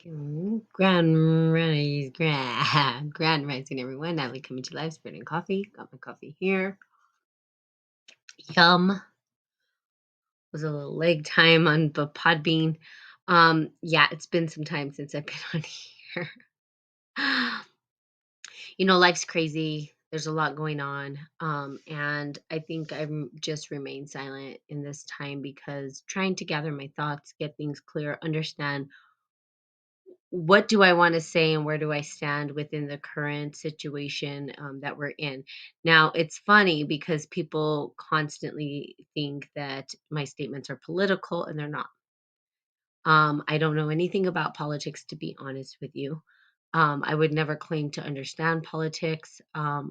Grand rising, everyone. Natalie coming to life, spreading coffee. Got my coffee here. Yum. Was a little leg time on the Podbean. Yeah, it's been some time since I've been on here. Life's crazy. There's a lot going on. And I think I'm just remain silent in this time because trying to gather my thoughts, get things clear, understand what do I want to say and where do I stand within the current situation that we're in. Now, it's funny because people constantly think that my statements are political and they're not. I don't know anything about politics, to be honest with you. I would never claim to understand politics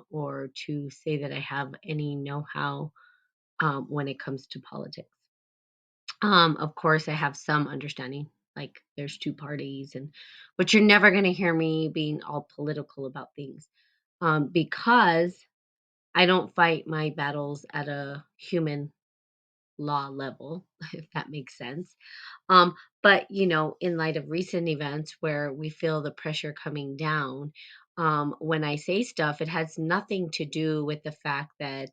or to say that I have any know how when it comes to politics. Of course, I have some understanding. Like there's two parties, but you're never going to hear me being all political about things because I don't fight my battles at a human law level, if that makes sense. Um, but in light of recent events where we feel the pressure coming down, when I say stuff, it has nothing to do with the fact that,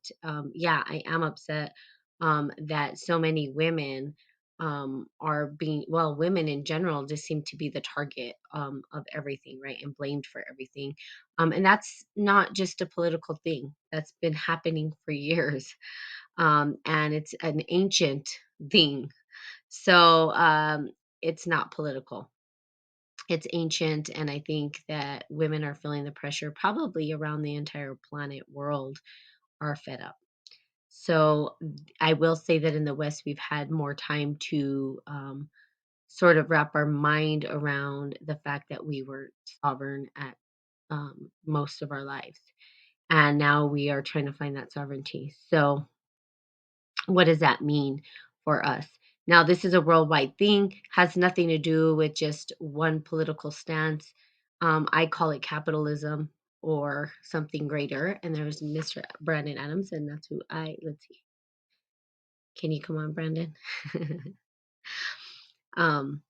yeah, I am upset that so many women are being, well, women in general just seem to be the target of everything, right? And blamed for everything. And that's not just a political thing, that's been happening for years. And it's an ancient thing, so it's not political. It's ancient, and I think that women are feeling the pressure, probably around the entire planet world, are fed up. So I will say that in the West, we've had more time to sort of wrap our mind around the fact that we were sovereign at most of our lives. And now we are trying to find that sovereignty. So what does that mean for us? Now, this is a worldwide thing, has nothing to do with just one political stance. I call it capitalism or something greater. And there's Mr. Brandon Adams, and that's who let's see. Can you come on, Brandon? um,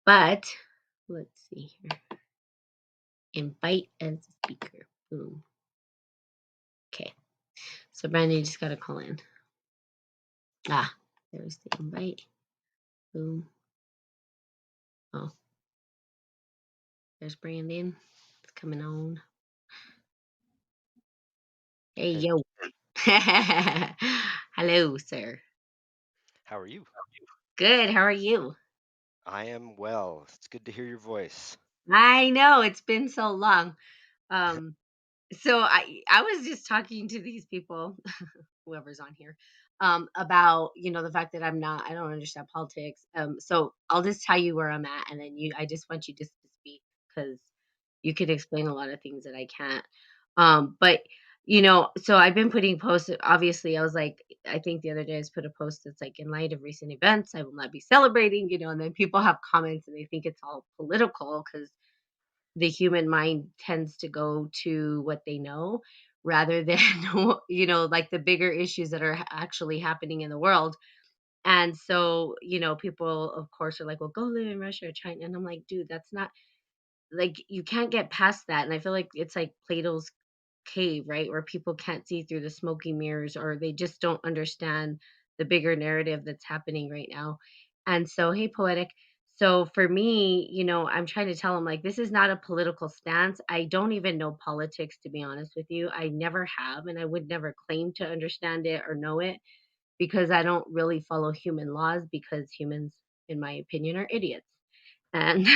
but let's see here. Invite as a speaker. Boom. Okay. So, Brandon, you just got to call in. There's the invite. Boom. Oh, there's Brandon. It's coming on. Hey, Hey, yo. Hello, sir. how are you? Good. How are you? I am well. It's good to hear your voice. I know it's been so long. Um, so I was just talking to these people, whoever's on here, about the fact that I don't understand politics. So I'll just tell you where I'm at, and then I just want you just to speak because you could explain a lot of things that I can't. But so I've been putting posts. Obviously, I was like, I think the other day I just put a post that's like, in light of recent events, I will not be celebrating. And then people have comments and they think it's all political because the human mind tends to go to what they know rather than like the bigger issues that are actually happening in the world. And so people of course are like, well, go live in Russia or China, and I'm like, dude, that's not, like, you can't get past that. And I feel like it's like Plato's cave, right, where people can't see through the smoky mirrors, or they just don't understand the bigger narrative that's happening right now. And so, hey, poetic. So for me, I'm trying to tell them, like, this is not a political stance. I don't even know politics, to be honest with you. I never have, and I would never claim to understand it or know it because I don't really follow human laws, because humans, in my opinion, are idiots. And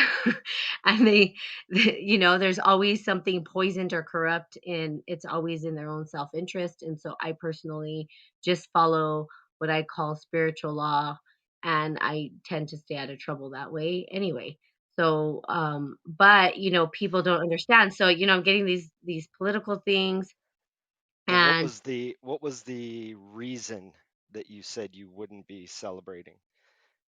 and there's always something poisoned or corrupt, and it's always in their own self-interest. And so I personally just follow what I call spiritual law, and I tend to stay out of trouble that way anyway. So but people don't understand. So I'm getting these political things. Well, what And was the reason that you said you wouldn't be celebrating?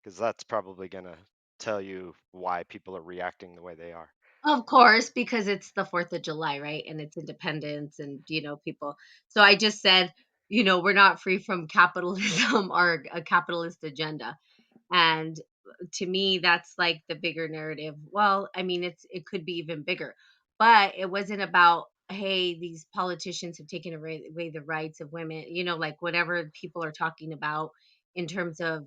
Because that's probably gonna tell you why people are reacting the way they are. of course, because it's the 4th of July, right? And it's independence, and, people. So I just said, we're not free from capitalism or a capitalist agenda. And to me, that's like the bigger narrative. Well, I mean, it could be even bigger, but it wasn't about, hey, these politicians have taken away the rights of women, like whatever people are talking about in terms of,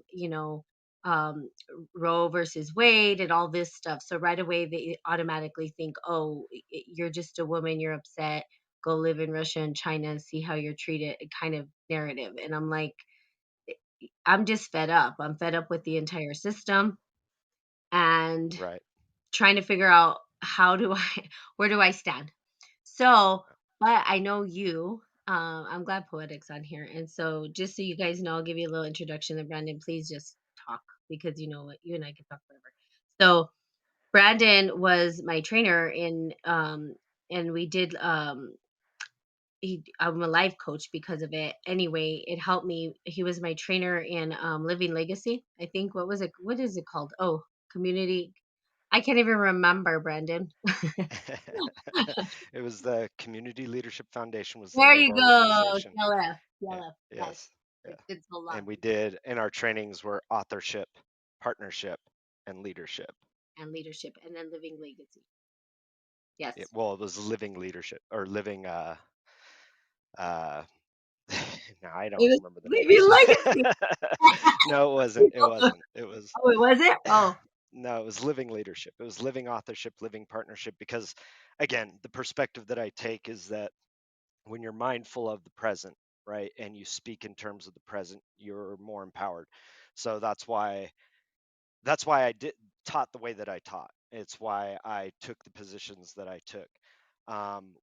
um, Roe versus Wade and all this stuff. So right away, they automatically think, oh, you're just a woman, you're upset, go live in Russia and China and see how you're treated, kind of narrative. And I'm like, I'm just fed up. I'm fed up with the entire system and Right. trying to figure out how do I where do I stand? So, but I know you. I'm glad Poetic's on here. And so just so you guys know, I'll give you a little introduction. And Brandon, please just talk because you know what, you and I can talk forever. So Brandon was my trainer in and we did I'm a life coach because of it. Anyway, it helped me. He was my trainer in Living Legacy. I think what is it called? Oh, community. I can't even remember, Brandon. It was the Community Leadership Foundation was the There name of you our go. organization. CLF. Yeah, CLF. Yes. yes. Yeah. It's been so And long. we did, and our trainings were authorship, partnership, and leadership. And leadership and then Living Legacy. Yes. Well, it was living leadership or living uh no, I It don't was remember the Living names. Legacy. No, it wasn't. It wasn't. It was Oh, it was it? Oh. no, it was living leadership. It was living authorship, living partnership because again, the perspective that I take is that when you're mindful of the present, right, and you speak in terms of the present, you're more empowered. So that's why I did taught the way that I taught. It's why I took the positions that I took.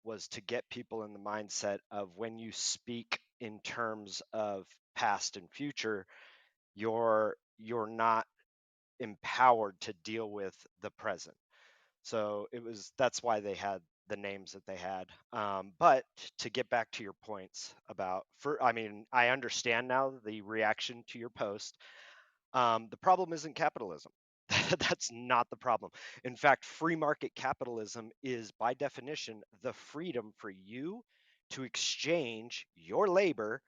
Was to get people in the mindset of when you speak in terms of past and future, you're not empowered to deal with the present. So that's why they had the names that they had. But to get back to your points about, I mean, I understand now the reaction to your post. The problem isn't capitalism. That's not the problem. In fact, free market capitalism is, by definition, the freedom for you to exchange your labor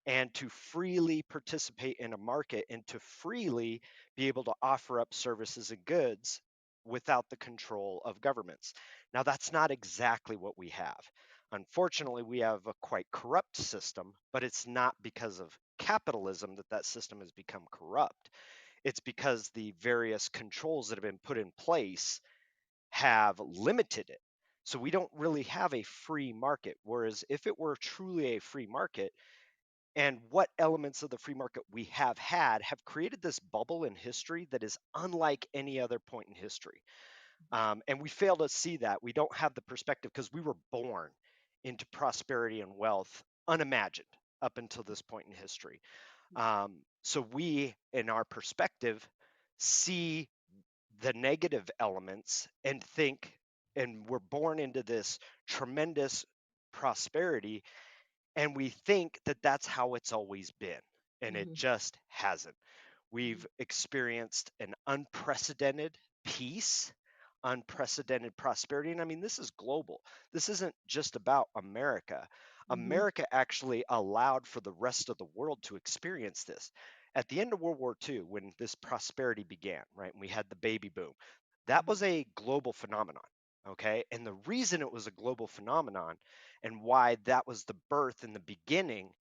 and to freely participate in a market and to freely be able to offer up services and goods without the control of governments. Now, that's not exactly what we have. Unfortunately, we have a quite corrupt system, but it's not because of capitalism that that system has become corrupt. It's because the various controls that have been put in place have limited it. So we don't really have a free market. Whereas if it were truly a free market, and what elements of the free market we have had have created this bubble in history that is unlike any other point in history. And we fail to see that. We don't have the perspective because we were born into prosperity and wealth unimagined up until this point in history. So we, in our perspective, see the negative elements and think, and we're born into this tremendous prosperity and we think that that's how it's always been, and it Mhm, just hasn't. mhm, We've experienced an unprecedented peace, unprecedented prosperity. And I mean, this is global. This isn't just about America. mhm, America actually allowed for the rest of the world to experience this. At the end of World War II, when this prosperity began, right, and we had the baby boom, that mhm, was a global phenomenon. Okay. And the reason it was a global phenomenon and why that was the birth and the beginning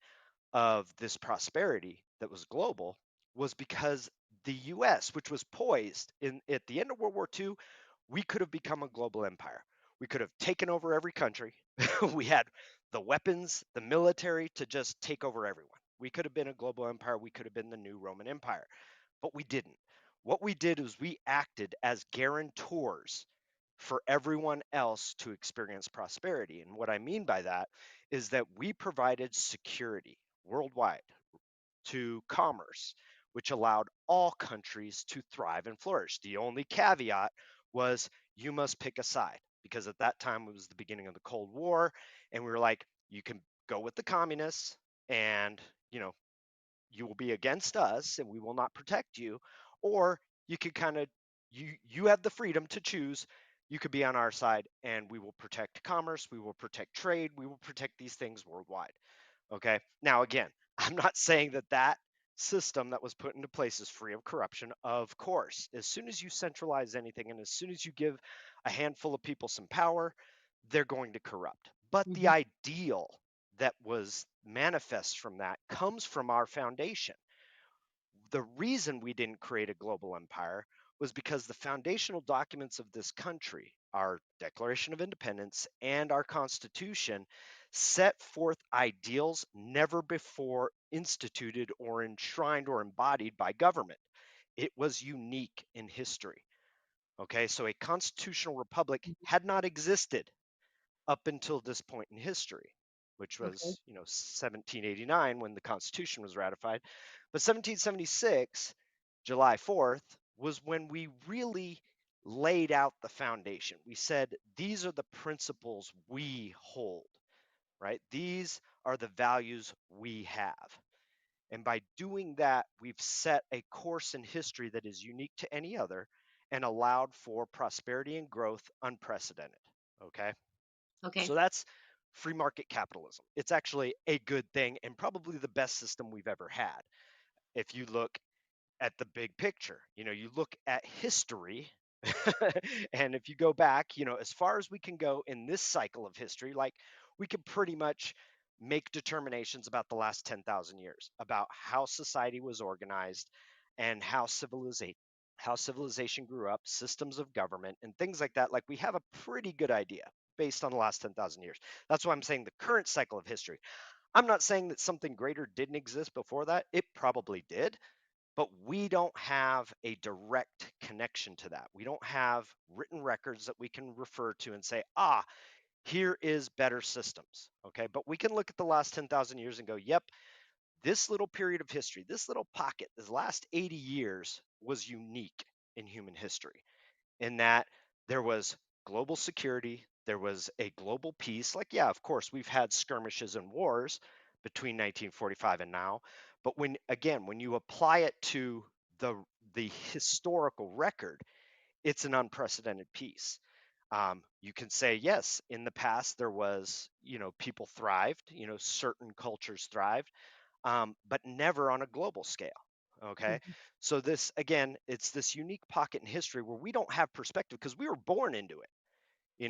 of this prosperity that was global was because the US, which was poised in at the end of World War II, we could have become a global empire. We could have taken over every country. We had the weapons, the military to just take over everyone. We could have been a global empire. We could have been the new Roman Empire, but we didn't. What we did is we acted as guarantors for everyone else to experience prosperity. And what I mean by that is that we provided security worldwide to commerce, which allowed all countries to thrive and flourish. The only caveat was you must pick a side because at that time it was the beginning of the Cold War. And we were like, you can go with the communists and, you will be against us and we will not protect you, or you could kind of you have the freedom to choose. You could be on our side and we will protect commerce, we will protect trade, we will protect these things worldwide. Okay, now again, I'm not saying that system that was put into place is free of corruption. Of course, as soon as you centralize anything and as soon as you give a handful of people some power, they're going to corrupt. But the Mhm. ideal that was manifest from that comes from our foundation. The reason we didn't create a global empire was because the foundational documents of this country, our Declaration of Independence and our Constitution, set forth ideals never before instituted or enshrined or embodied by government. It was unique in history. Okay, so a constitutional republic Mhm. had not existed up until this point in history, which Okay. was, 1789 when the Constitution was ratified. But 1776, July 4th, was when we really laid out the foundation. We said, these are the principles we hold, right? These are the values we have. And by doing that, we've set a course in history that is unique to any other and allowed for prosperity and growth unprecedented. Okay. So Okay. that's free market capitalism. It's actually a good thing and probably the best system we've ever had. If you look at the big picture, you look at history, and if you go back, as far as we can go in this cycle of history, like we can pretty much make determinations about the last 10,000 years about how society was organized and how civilization grew up, systems of government, and things like that. Like we have a pretty good idea based on the last 10,000 years. That's why I'm saying the current cycle of history. I'm not saying that something greater didn't exist before that. It probably did, but we don't have a direct connection to that. We don't have written records that we can refer to and say, here is better systems. Okay. But we can look at the last 10,000 years and go, yep, this little period of history, this little pocket, this last 80 years was unique in human history in that there was global security, there was a global peace. Like, yeah, of course, we've had skirmishes and wars between 1945 and now, but when you apply it to the the historical record, it's an unprecedented peace. You can say yes, in the past there was, people thrived, certain cultures thrived, but never on a global scale. Okay. Mhm. So, this, again, it's this unique pocket in history where we don't have perspective because we were born into it.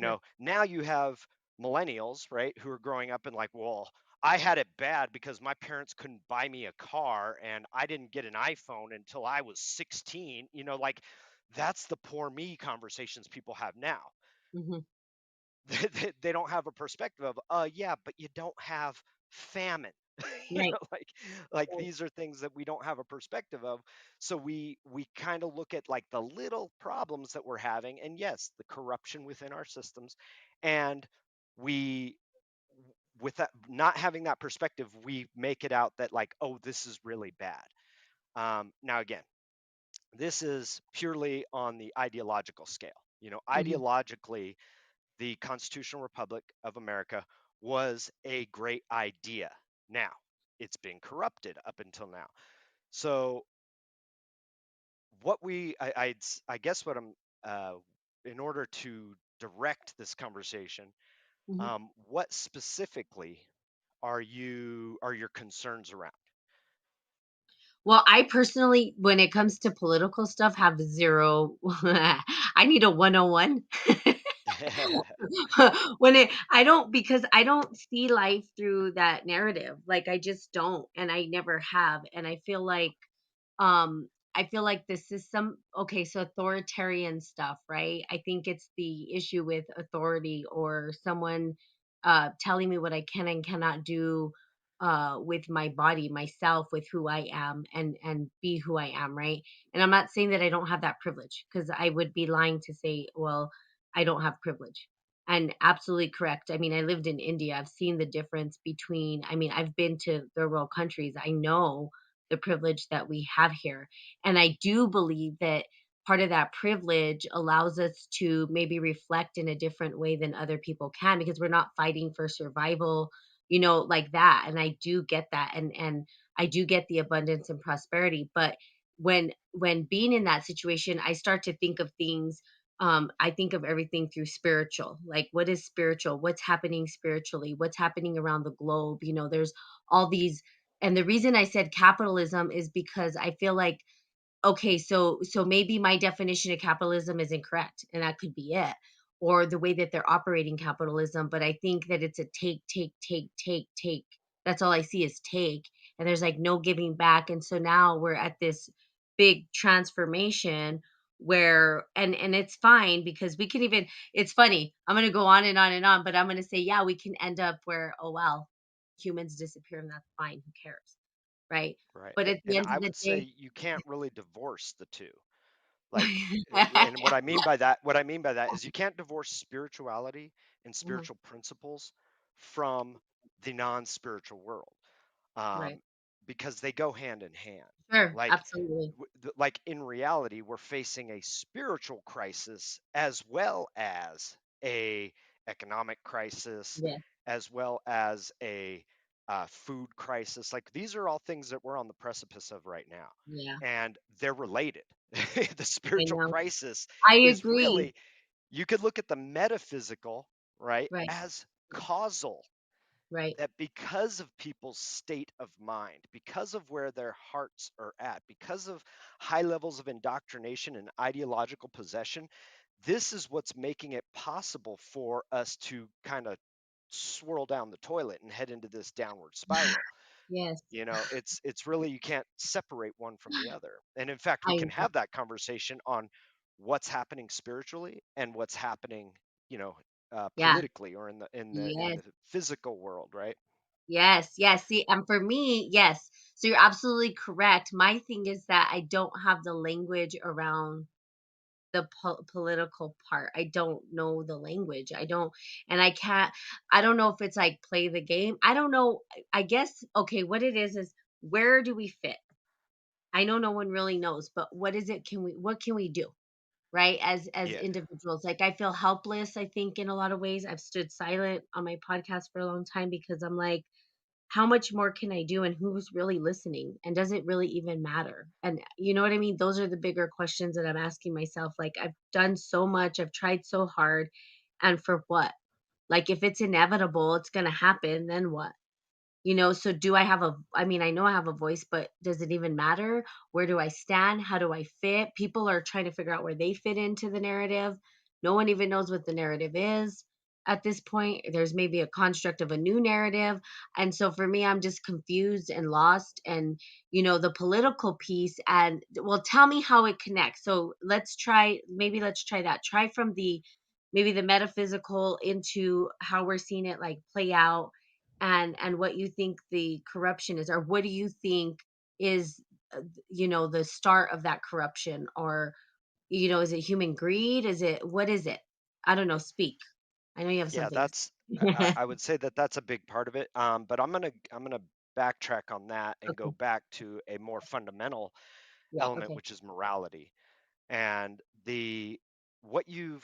Right. Now you have millennials, right, who are growing up and like, well, I had it bad because my parents couldn't buy me a car and I didn't get an iPhone until I was 16. Like that's the poor me conversations people have now. Mhm. They don't have a perspective of, yeah, but you don't have famine. Right. Like Right. these are things that we don't have a perspective of. So we kind of look at like the little problems that we're having, and yes, the corruption within our systems, and we with that not having that perspective, we make it out that like, oh, this is really bad. Now again, this is purely on the ideological scale. Mhm. Ideologically, the Constitutional Republic of America was a great idea. Now, it's been corrupted up until now. So, I guess what I'm, uh, in order to direct this conversation, Mhm. what specifically are your concerns around? Well, I personally, when it comes to political stuff, have 0 I need a 101. When it I don't because I don't see life through that narrative. Like, I just don't, and I never have, and I feel like this is some okay, so authoritarian stuff, right? I think it's the issue with authority or someone telling me what I can and cannot do with my body, myself, with who I am and be who I am, right? And I'm not saying that I don't have that privilege because I would be lying to say, well, I don't have privilege. And absolutely correct. I mean, I lived in India. I've seen the difference between, I mean, I've been to third world countries. I know the privilege that we have here. And I do believe that part of that privilege allows us to maybe reflect in a different way than other people can because we're not fighting for survival, like that. And I do get that. And I do get the abundance and prosperity. But when being in that situation, I start to think of things I think of everything through spiritual. Like, what is spiritual? What's happening spiritually? What's happening around the globe? There's all these And the reason I said capitalism is because I feel like, okay, so maybe my definition of capitalism is incorrect, and that could be it, or the way that they're operating capitalism, but I think that it's a take, take, take, take, take. That's all I see is take, and there's, like, no giving back, and so now we're at this big transformation where, and it's fine because we can even, it's funny, I'm gonna go on and on and on, but I'm gonna say, yeah, we can end up where, oh, well, humans disappear, and that's fine, who cares, right? Right. But at the And end I of the would say day you can't really divorce the two. Like, and what I mean by that is you can't divorce spirituality and Mhm. spiritual principles from the non-spiritual world, Right. um, because they go hand in hand. Sure, Like, absolutely. like in reality, we're facing a spiritual crisis as well as a economic crisis, Yeah, as well as a food crisis. Like, these are all things that we're on the precipice of right now, yeah, and they're related. The I spiritual know. crisis I is agree. really, you could look at the metaphysical, right, Right, as causal, right. that because of people's state of mind, because of where their hearts are at, because of high levels of indoctrination and ideological possession, this is what's making it possible for us to kind of swirl down the toilet and head into this downward spiral. Yes, It's really, you can't separate one from the other. And in fact, we I can know. have that conversation on what's happening spiritually and what's happening, Yeah. politically, or in the Yes, physical world, right? yes, yes. See, and for me, yes. So you're absolutely correct. My thing is that I don't have the language around the political part. I don't know the language. I don't, and I don't know if it's like play the game. I don't know. I guess, okay, what it is where do we fit? I know no one really knows, but what can we do? Right? As Yeah. individuals. Like I feel helpless, I think in a lot of ways. I've stood silent on my podcast for a long time because I'm like, how much more can I do and who's really listening? And does it really even matter? And you know what I mean? Those are the bigger questions that I'm asking myself. Like I've done so much, I've tried so hard, and for what? Like if it's inevitable, it's going to happen, then what? So do I have I mean, I know I have a voice, but does it even matter? Where do I stand? How do I fit? People are trying to figure out where they fit into the narrative. No one even knows what the narrative is at this point. There's maybe a construct of a new narrative. And so for me, I'm just confused and lost. And, the political piece, and well, tell me how it connects. So let's try that. Try from maybe the metaphysical into how we're seeing it like play out, and what you think the corruption is, or what do you think is the start of that corruption, or is it human greed, is it, what is it? I don't know, speak. I know you have Yeah, something to that's I say. I would say that that's a big part of it. But I'm gonna backtrack on that and go Okay. back to a more fundamental Yeah, element, okay. which is morality. And the what you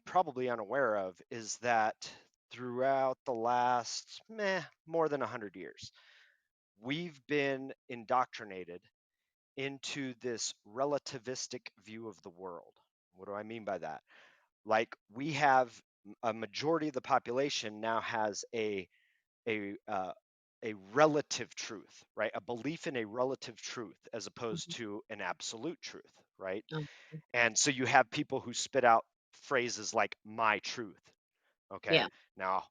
probably unaware of is that throughout the last more than 100 years, we've been indoctrinated into this relativistic view of the world. What do I mean by that? Like, we have a majority of the population now has a a relative truth, right? A belief in a relative truth as opposed Mhm. to an absolute truth, right? Oh, And so you have people who spit out phrases like "my truth." Okay, yeah. now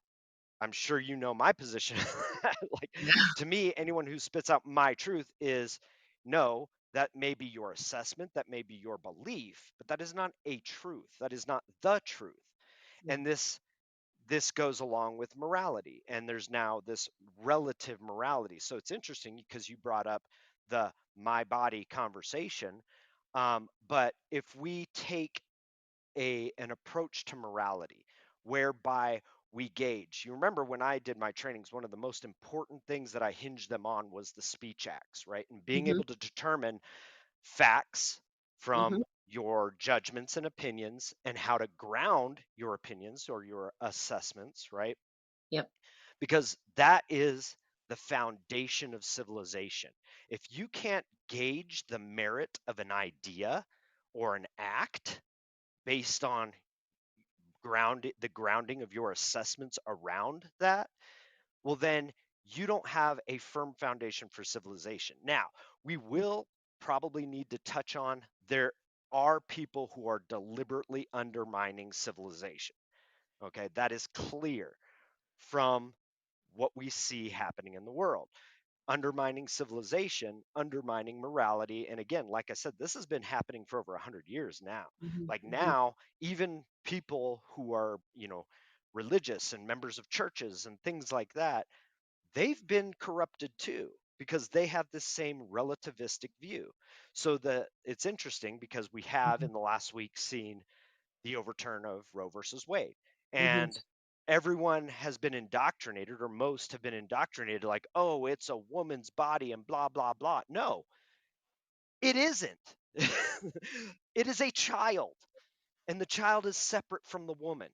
I'm sure you know my position. Like, Yeah. to me, anyone who spits out "my truth" is, no, that may be your assessment, that may be your belief, but that is not a truth. That is not the truth. Yeah. And this goes along with morality, and there's now this relative morality. So it's interesting because you brought up the my body conversation. But if we take an approach to morality whereby we gauge, you remember when I did my trainings, one of the most important things that I hinged them on was the speech acts, right? And being Mhm. able to determine facts from Mhm. your judgments and opinions, and how to ground your opinions or your assessments, right? Yep. Because that is the foundation of civilization. If you can't gauge the merit of an idea or an act based on the grounding of your assessments around that, well, then you don't have a firm foundation for civilization. Now, we will probably need to touch on there are people who are deliberately undermining civilization. Okay, that is clear from what we see happening in the world. Undermining civilization, undermining morality. And again, like I said, this has been happening for over 100 years now. Mhm, Like mhm, now, even people who are, religious and members of churches and things like that, they've been corrupted too because they have this same relativistic view. So it's interesting because we have mhm, in the last week seen the overturn of Roe versus Wade. mhm, And everyone has been indoctrinated, or most have been indoctrinated, like, oh, it's a woman's body and blah, blah, blah. No, it isn't. It is a child, and the child is separate from the woman,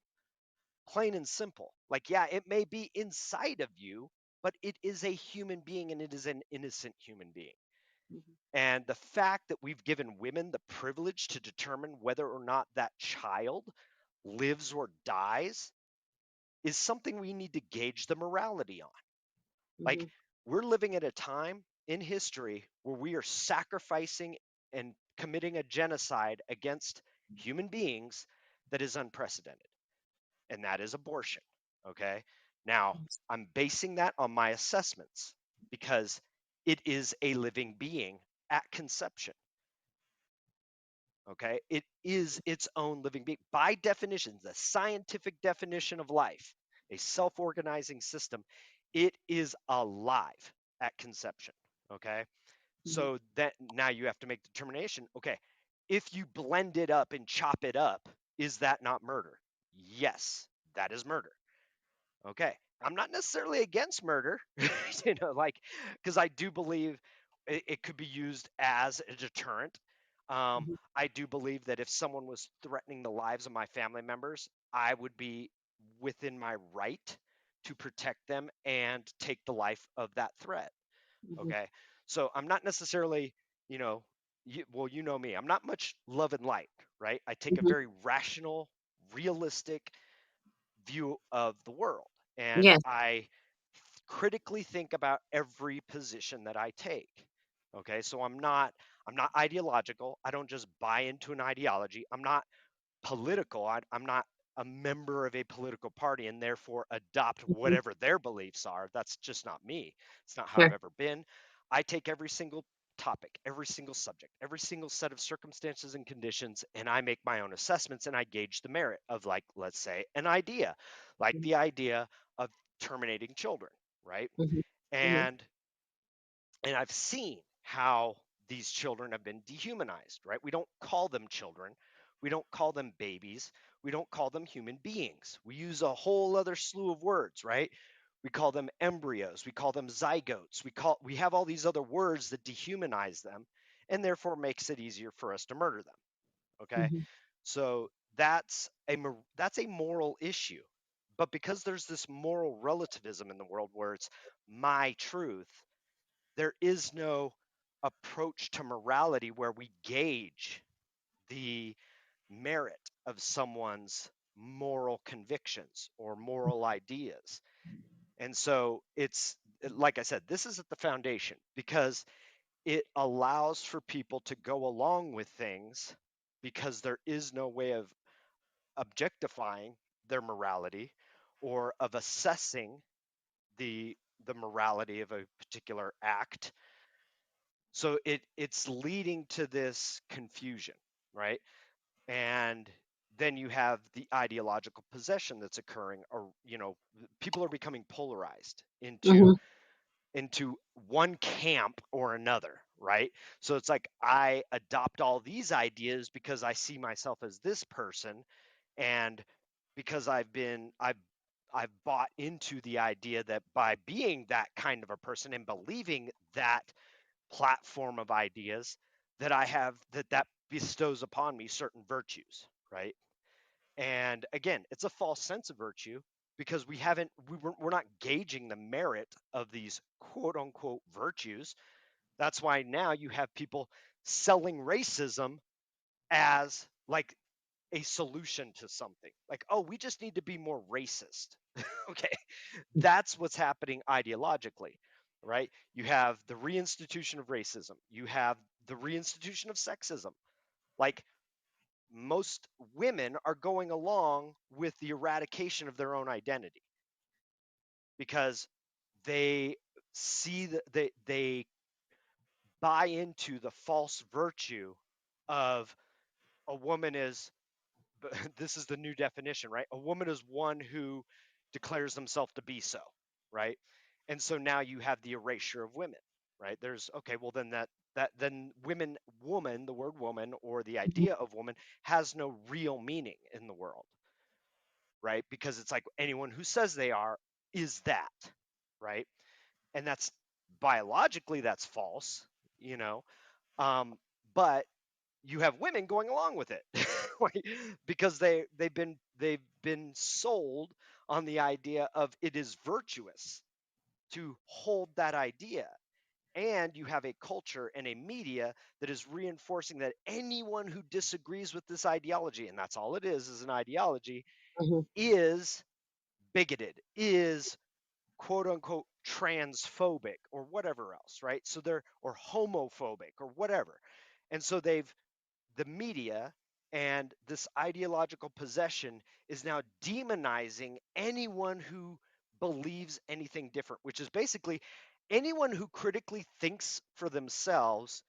plain and simple. Like, yeah, it may be inside of you, but it is a human being and it is an innocent human being. mhm, And the fact that we've given women the privilege to determine whether or not that child lives or dies is something we need to gauge the morality on. Like, mhm, we're living at a time in history where we are sacrificing and committing a genocide against human beings that is unprecedented, and that is abortion. Okay. Now, yes, I'm basing that on my assessments because it is a living being at conception. Okay. It is its own living being. By definition, the scientific definition of life, a self organizing system, it is alive at conception. Okay. mhm, So that now you have to make the determination. Okay. If you blend it up and chop it up, is that not murder? Yes, that is murder. Okay. I'm not necessarily against murder, like, because I do believe it could be used as a deterrent. mhm, I do believe that if someone was threatening the lives of my family members, I would be within my right to protect them and take the life of that threat. mhm, Okay. So I'm not necessarily, you know, well, you know me, I'm not much love and light, right? I take a mhm. very rational, realistic view of the world. And Yes, I critically think about every position that I take. Okay, so I'm not ideological. I don't just buy into an ideology. I'm not political. I'm not a member of a political party and therefore adopt mhm, whatever their beliefs are. That's just not me. It's not how I've sure. ever been. I take every single topic, every single subject, every single set of circumstances and conditions, and I make my own assessments and I gauge the merit of, like, let's say, an idea, like Mhm, the idea of terminating children, right? mhm, mhm, And I've seen how these children have been dehumanized, right? We don't call them children. We don't call them babies. We don't call them human beings. We use a whole other slew of words, right? We call them embryos. We call them zygotes. We have all these other words that dehumanize them and therefore makes it easier for us to murder them. Okay? mhm, So that's a moral issue. But because there's this moral relativism in the world where it's my truth, there is no approach to morality where we gauge the merit of someone's moral convictions or moral ideas. And so like I said, this is at the foundation because it allows for people to go along with things because there is no way of objectifying their morality or of assessing the morality of a particular act. So it's leading to this confusion, right? And then you have the ideological possession that's occurring, or people are becoming polarized into mhm, one camp or another, right? So it's like I adopt all these ideas because I see myself as this person, and because I've bought into the idea that by being that kind of a person and believing that platform of ideas that I have, that bestows upon me certain virtues, right? And again, it's a false sense of virtue because we're not gauging the merit of these quote unquote virtues. That's why now you have people selling racism as like a solution to something. Like, oh, we just need to be more racist. Okay. That's what's happening ideologically, right? You have the reinstitution of racism, you have the reinstitution of sexism. Like, most women are going along with the eradication of their own identity because they see that they buy into the false virtue of a woman is this is the new definition, right? A woman is one who declares themselves to be so, right? And so now you have the erasure of women, right? There's okay, well then that then woman, the word woman or the Mhm, idea of woman has no real meaning in the world, right? Because it's like anyone who says they are is that, right? And that's biologically that's false, you know. Um, but you have women going along with it like, because they've been sold on the idea of it is virtuous to hold that idea, and you have a culture and a media that is reinforcing that anyone who disagrees with this ideology, and that's all it is an ideology, mhm, is bigoted, is quote unquote transphobic or whatever else, right? So they're or homophobic or whatever. And so they've the media and this ideological possession is now demonizing anyone who believes anything different, which is basically anyone who critically thinks for themselves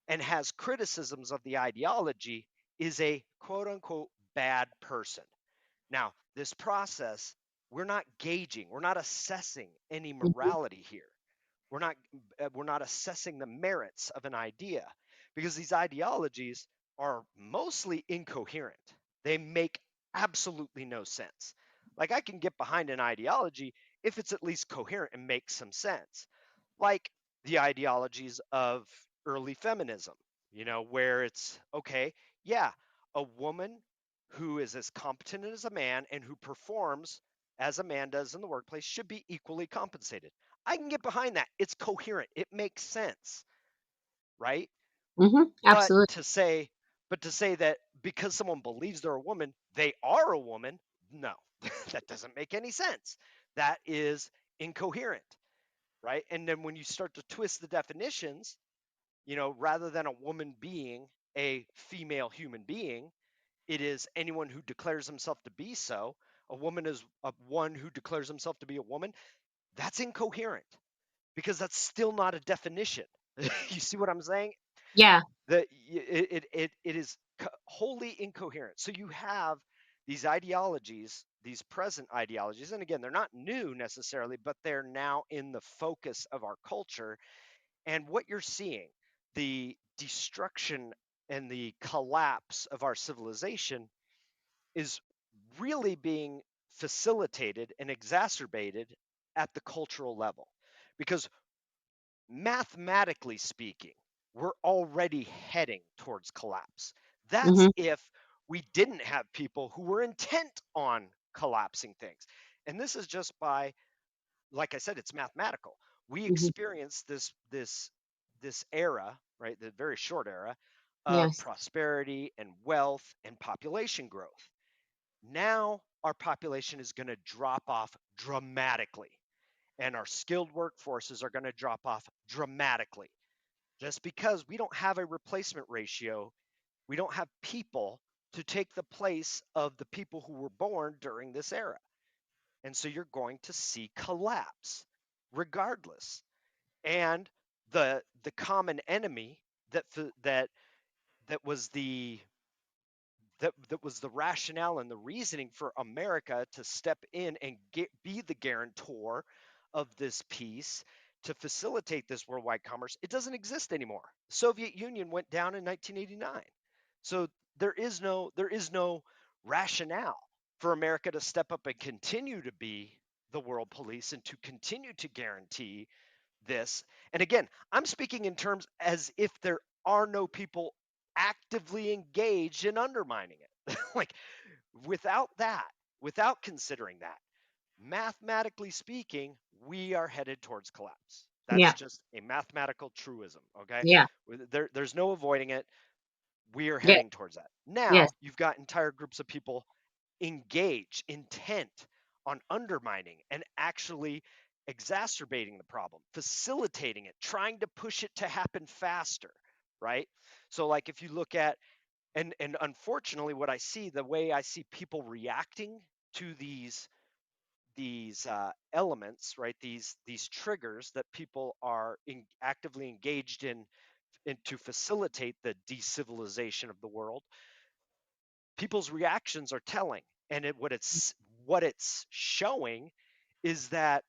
and has criticisms of the ideology is a quote unquote bad person. Now, this process, we're not gauging, we're not assessing any mhm, morality here. We're not assessing the merits of an idea because these ideologies are mostly incoherent. They make absolutely no sense. Like, I can get behind an ideology if it's at least coherent and makes some sense. Like the ideologies of early feminism, where it's okay, yeah, a woman who is as competent as a man and who performs as a man does in the workplace should be equally compensated. I can get behind that. It's coherent. It makes sense, right? mhm, But absolutely. to say, but to say that because someone believes they're a woman, they are a woman, no, that doesn't make any sense. That is incoherent, right? And then when you start to twist the definitions, rather than a woman being a female human being, it is anyone who declares himself to be so. A woman is one who declares himself to be a woman. That's incoherent because that's still not a definition. You see what I'm saying? Yeah. That it is wholly incoherent. So you have these ideologies, these present ideologies, and again, they're not new necessarily, but they're now in the focus of our culture. And what you're seeing, the destruction and the collapse of our civilization, is really being facilitated and exacerbated at the cultural level. Because mathematically speaking, we're already heading towards collapse. That's Mhm, if we didn't have people who were intent on collapsing things. And this is just by, like I said, it's mathematical. We mhm, experience this era, right? The very short era of yes. prosperity and wealth and population growth. Now our population is going to drop off dramatically, and our skilled workforces are going to drop off dramatically just because we don't have a replacement ratio. We don't have people to take the place of the people who were born during this era. And so you're going to see collapse regardless. And the common enemy that that was the that was the rationale and the reasoning for America to step in and be the guarantor of this peace to facilitate this worldwide commerce. It doesn't exist anymore. The Soviet Union went down in 1989. So there is no rationale for America to step up and continue to be the world police and to continue to guarantee this. And again, I'm speaking in terms as if there are no people actively engaged in undermining it. Like, without that, without considering that, mathematically speaking, we are headed towards collapse. That's Yeah, just a mathematical truism. Okay. yeah. There's no avoiding it. We are Yeah. heading towards that. Yes. Now you've got entire groups of people engaged, intent on undermining and actually exacerbating the problem, facilitating it, trying to push it to happen faster, right? So like if you look at, and unfortunately what I see, the way I see people reacting to these elements, right? These triggers that people are actively engaged in to facilitate the decivilization of the world. People's reactions are telling, and what it's showing is that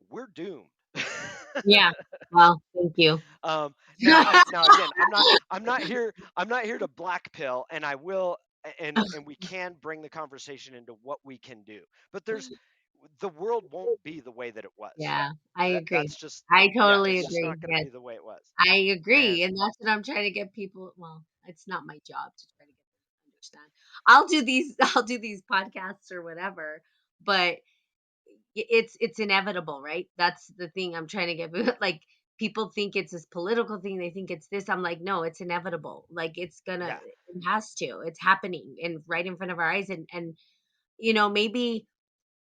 we're doomed. Yeah. Well, thank you. Now again, I'm not here to black pill, and I will, and we can bring the conversation into what we can do. But the world won't be the way that it was. Yeah, I agree. That's just, I yeah, totally it's just agree. not going to Yes, be the way it was. I agree, And and that's what I'm trying to get people. Well, it's not my job to try to get them to understand. I'll do these. I'll do these podcasts or whatever, but it's inevitable, right? That's the thing I'm trying to get. Like people think it's this political thing. They think it's this. I'm like, no, it's inevitable. Like it's gonna. yeah, It has to. It's happening and right in front of our eyes, and maybe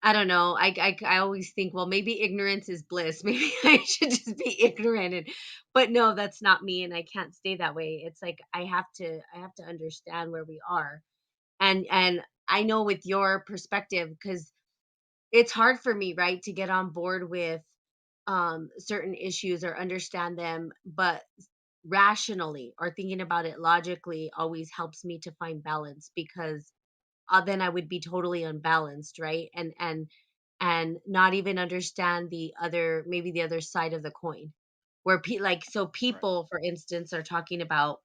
I don't know. I always think, well, maybe ignorance is bliss. Maybe I should just be ignorant but no, that's not me and I can't stay that way. It's like I have to understand where we are. And I know with your perspective cuz it's hard for me, right, to get on board with certain issues or understand them, but rationally or thinking about it logically always helps me to find balance because then I would be totally unbalanced, right? And not even understand the other maybe the other side of the coin. Where like so right, people for instance are talking about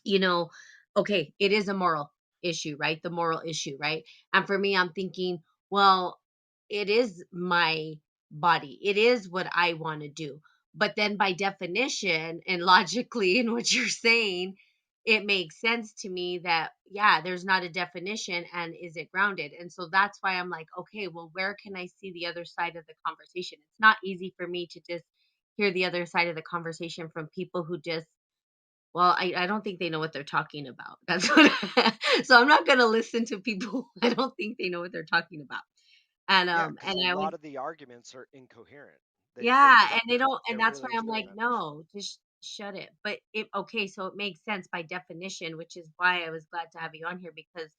you know, okay, it is a moral issue, right? The moral issue, right? And for me, I'm thinking, well, it is my body. It is what I want to do. But then by definition and logically in what you're saying, it makes sense to me that yeah, there's not a definition and is it grounded? And so that's why I'm like, okay, well, where can I see the other side of the conversation? It's not easy for me to just hear the other side of the conversation from people who just well, I don't think they know what they're talking about. That's what so I'm not gonna listen to people I don't think they know what they're talking about. And, yeah, um, because and a I always lot of the arguments are incoherent. yeah, and they don't and There that's why really is I'm no like, foundation. "No, just shut it." But it okay, so it makes sense by definition, which is why I was glad to have you on here because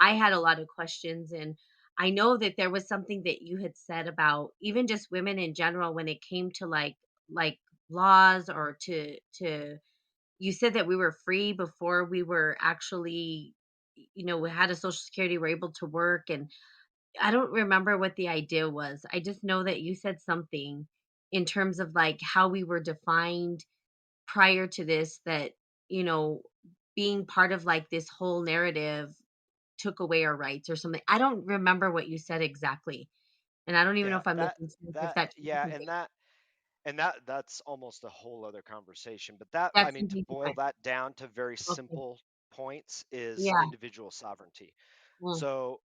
I had a lot of questions, and I know that there was something that you had said about even just women in general when it came to, like, laws or to you said that we were free before we were actually we had a social security, we're able to work, and I don't remember what the idea was. I just know that you said something in terms of like how we were defined prior to this that, you know, being part of like this whole narrative took away our rights or something. I don't remember what you said exactly. And I don't even know Yeah, if I'm that making sense if that that changed yeah, something. that's almost a whole other conversation. But that, I That's mean, to something boil different. that down to very Okay. simple points is Yeah. individual sovereignty. Mm, So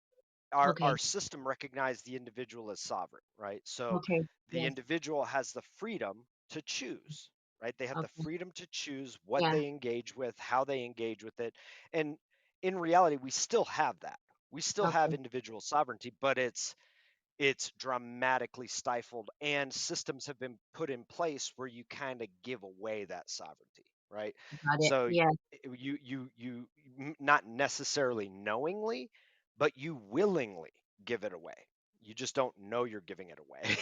our okay. system recognized the individual as sovereign, right? So Okay. the Yes. individual has the freedom to choose, right? They have the Okay. freedom to choose what Yeah. they engage with, how they engage with it. And in reality, we still have that. We still have Okay. individual sovereignty, but it's dramatically stifled, and systems have been put in place where you kind of give away that sovereignty, right? Got it. So Yeah. not necessarily knowingly, but you willingly give it away. You just don't know you're giving it away.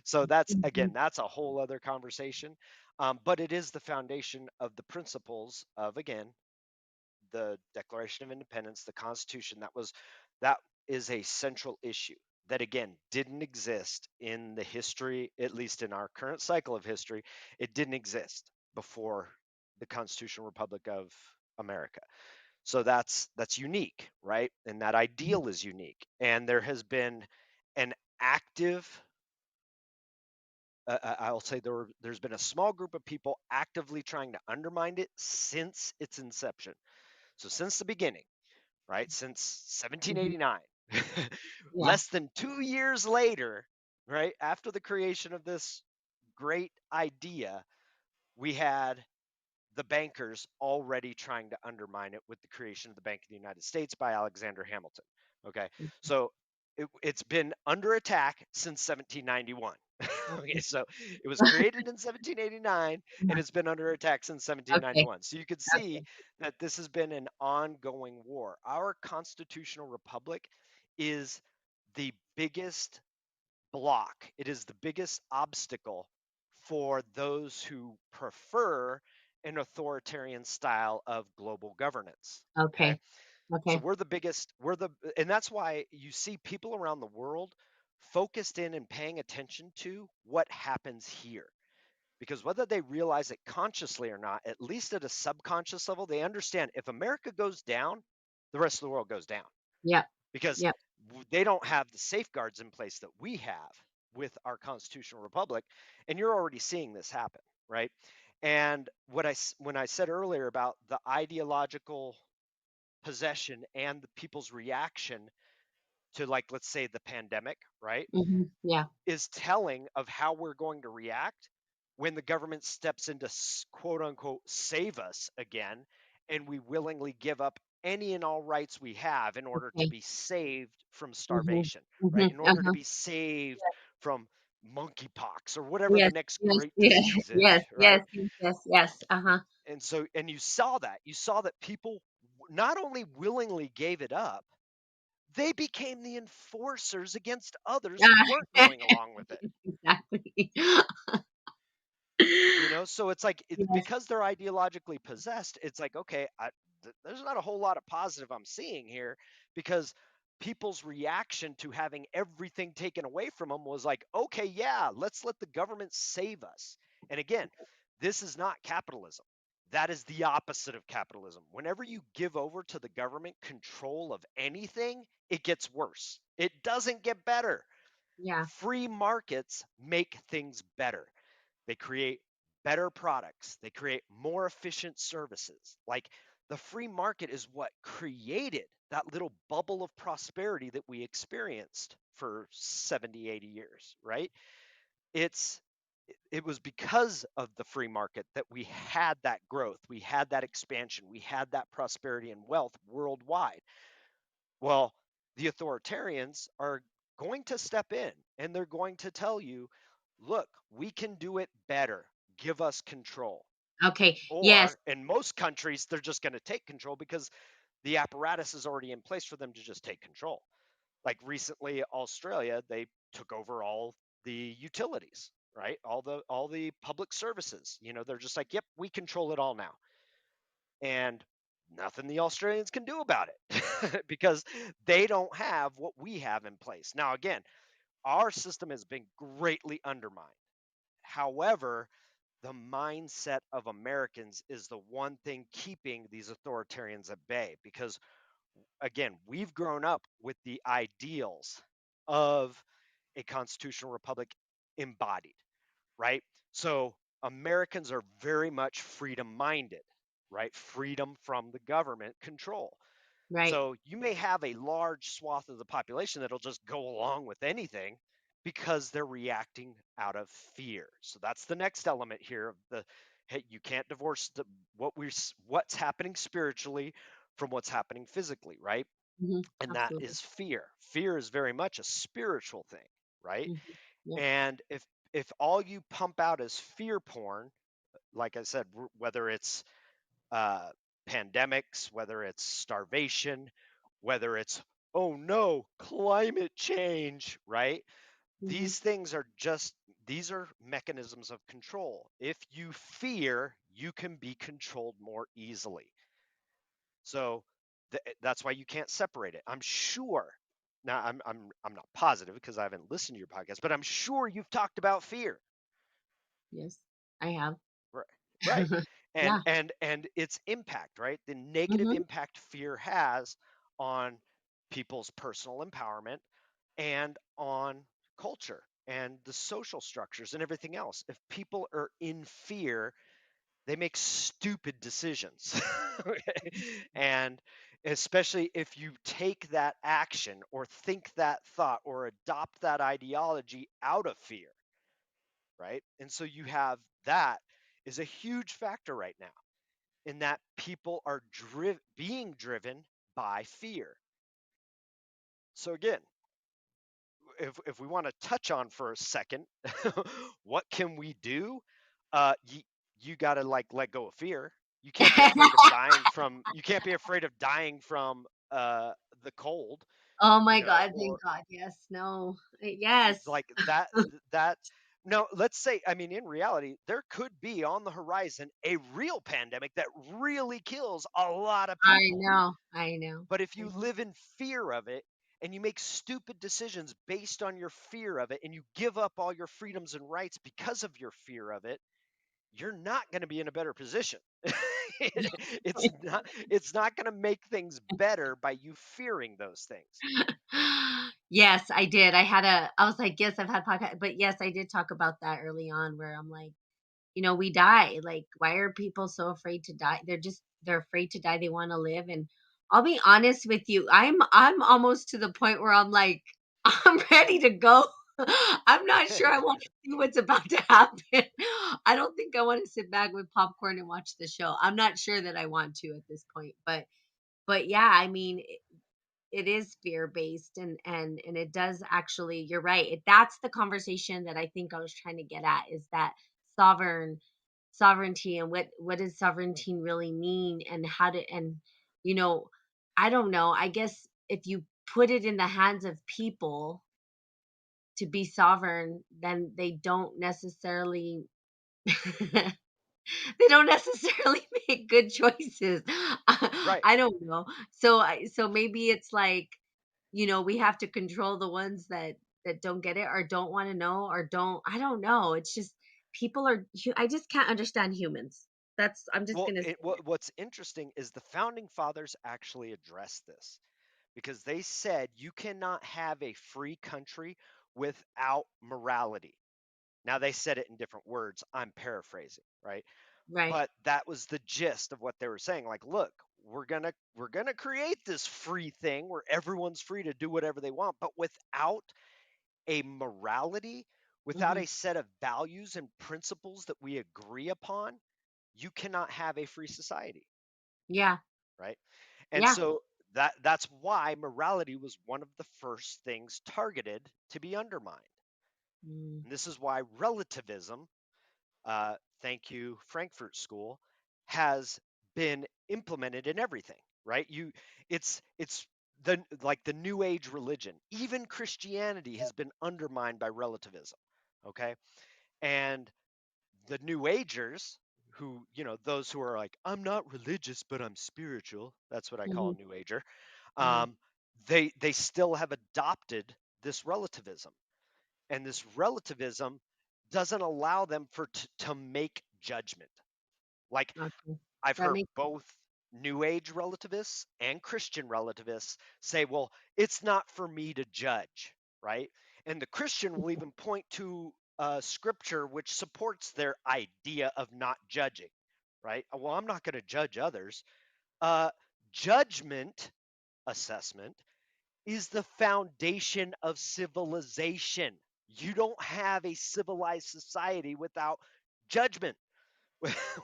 So Mhm. that's a whole other conversation. But it is the foundation of the principles of, again, the Declaration of Independence, the Constitution. That is a central issue that, again, didn't exist in the history, at least in our current cycle of history. It didn't exist before the Constitutional Republic of America. So that's unique, right? And that ideal is unique. And there has been an active, I'll say there's been a small group of people actively trying to undermine it since its inception. So since the beginning, right? Since Mhm. 1789. Yeah. Less than 2 years later, right? After the creation of this great idea, we had the bankers already trying to undermine it with the creation of the Bank of the United States by Alexander Hamilton. Okay. So it's been under attack since 1791. Okay, Okay. so it was created in 1789 and it's been under attack since Okay. 1791. So you could see Okay. that this has been an ongoing war. Our constitutional republic is the biggest block, it is the biggest obstacle for those who prefer an authoritarian style of global governance. Okay. Okay. So Okay. we're the biggest, and that's why you see people around the world focused in and paying attention to what happens here. Because whether they realize it consciously or not, at least at a subconscious level, they understand if America goes down, the rest of the world goes down Yep. because Yep. they don't have the safeguards in place that we have with our constitutional republic, and you're already seeing this happen, right? And when I said earlier about the ideological possession and the people's reaction to, like, let's say the pandemic, right, Yeah. is telling of how we're going to react when the government steps in to quote unquote save us again, and we willingly give up any and all rights we have in order to Okay. be saved from Mhm. starvation, right? Mhm. In order to Uh-huh. be saved from monkeypox or whatever the Yes. next Yes. great Yes. disease is, Yes. right? Yes. Yes. Yes. Yes. Uh-huh. And so, and you saw that people not only willingly gave it up, they became the enforcers against others who weren't Ah, going along with it. exactly. So it's like Yes. because they're ideologically possessed, it's like, okay, there's not a whole lot of positive I'm seeing here, because people's reaction to having everything taken away from them was like, okay, yeah, let's let the government save us. And again, this is not capitalism. That is the opposite of capitalism. Whenever you give over to the government control of anything, it gets worse. It doesn't get better. Yeah. Free markets make things better. They create better products, they create more efficient services. Like, the free market is what created that little bubble of prosperity that we experienced for 70, 80 years, right? It's it was because of the free market that we had that growth, we had that expansion, we had that prosperity and wealth worldwide. Well, the authoritarians are going to step in and they're going to tell you, look, we can do it better. Give us control. Okay. Yes. Or in most countries, they're just going to take control because the apparatus is already in place for them to just take control. Like recently, Australia, they took over all the utilities, right? All the public services. They're just like, yep, we control it all now. And nothing the Australians can do about it because they don't have what we have in place. Now, again, our system has been greatly undermined. However, the mindset of Americans is the one thing keeping these authoritarians at bay because, again, we've grown up with the ideals of a constitutional republic embodied, right? So Americans are very much freedom minded, right? Freedom from the government control. Right. So you may have a large swath of the population that'll just go along with anything because they're reacting out of fear. So that's the next element here of the, hey, you can't divorce what's happening spiritually from what's happening physically, right? And that Absolutely. is fear. Fear is very much a spiritual thing, right? Yep. And if all you pump out is fear porn, like I said, whether it's uh, pandemics, whether it's starvation, whether it's, oh no, climate change, right? Mhm. These are mechanisms of control. If you fear, you can be controlled more easily. So that's why you can't separate it. I'm sure. Now, I'm not positive because I haven't listened to your podcast, but I'm sure you've talked about fear. Yes, I have. Right. Right. And Yeah. and its impact, right? The negative Mhm. impact fear has on people's personal empowerment and on culture and the social structures and everything else. If people are in fear, they make stupid decisions. Okay? And especially if you take that action or think that thought or adopt that ideology out of fear, right? And so you have that is a huge factor right now. in that people are being driven by fear. So again, if we want to touch on for a second, what can we do? You got to like let go of fear. You can't be afraid of dying from. You can't be afraid of dying from the cold, Oh you my know, god, thank or God. Yes, no. Yes. like that. That no. Let's say, I mean, in reality, there could be on the horizon a real pandemic that really kills a lot of I people. know. I know. But if I you know. live in fear of it and you make stupid decisions based on your fear of it and you give up all your freedoms and rights because of your fear of it, you're not going to be in a better position. It's not going to make things better by you fearing those things. Yes, I did. I was like, yes, I've had podcast, but yes, I did talk about that early on where I'm like, we die. Like, why are people so afraid to die? They're afraid to die. They want to live. And I'll be honest with you, I'm almost to the point where I'm like, I'm ready to go. I'm not sure I want to see what's about to happen. I don't think I want to sit back with popcorn and watch the show. I'm not sure that I want to at this point. But yeah, I mean, it is fear based, and it does actually, you're right, that's the conversation that I think I was trying to get at, is that sovereignty, and what does sovereignty really mean, and how to, and you know I don't know, I guess if you put it in the hands of people to be sovereign, then they don't necessarily they don't necessarily make good choices. Right. I don't know. So maybe it's like, we have to control the ones that don't get it or don't want to know or don't, I don't know. It's just people are I just can't understand humans. I'm just Well, going to say it. what's interesting is the founding fathers actually addressed this because they said you cannot have a free country without morality. Now, they said it in different words. I'm paraphrasing, right? Right. But that was the gist of what they were saying. Like, look, we're gonna create this free thing where everyone's free to do whatever they want, but without a morality, without Hmm. a set of values and principles that we agree upon, you cannot have a free society, Yeah. right? And Yeah. so that's why morality was one of the first things targeted to be undermined. Mm. And this is why relativism, thank you, Frankfurt School, has been implemented in everything, right? It's the new age religion. Even Christianity has been undermined by relativism, okay? And the new agers, who, those who are like, I'm not religious but I'm spiritual, that's what I call Hmm. a new ager. Hmm. um, they still have adopted this relativism, and this relativism doesn't allow them to make judgment. Like, Okay. I've That heard makes both new age relativists and Christian relativists say, well, it's not for me to judge, right? And the Christian will even point to scripture which supports their idea of not judging, right? Well, I'm not going to judge others. uh, Judgment assessment is the foundation of civilization. You don't have a civilized society without judgment,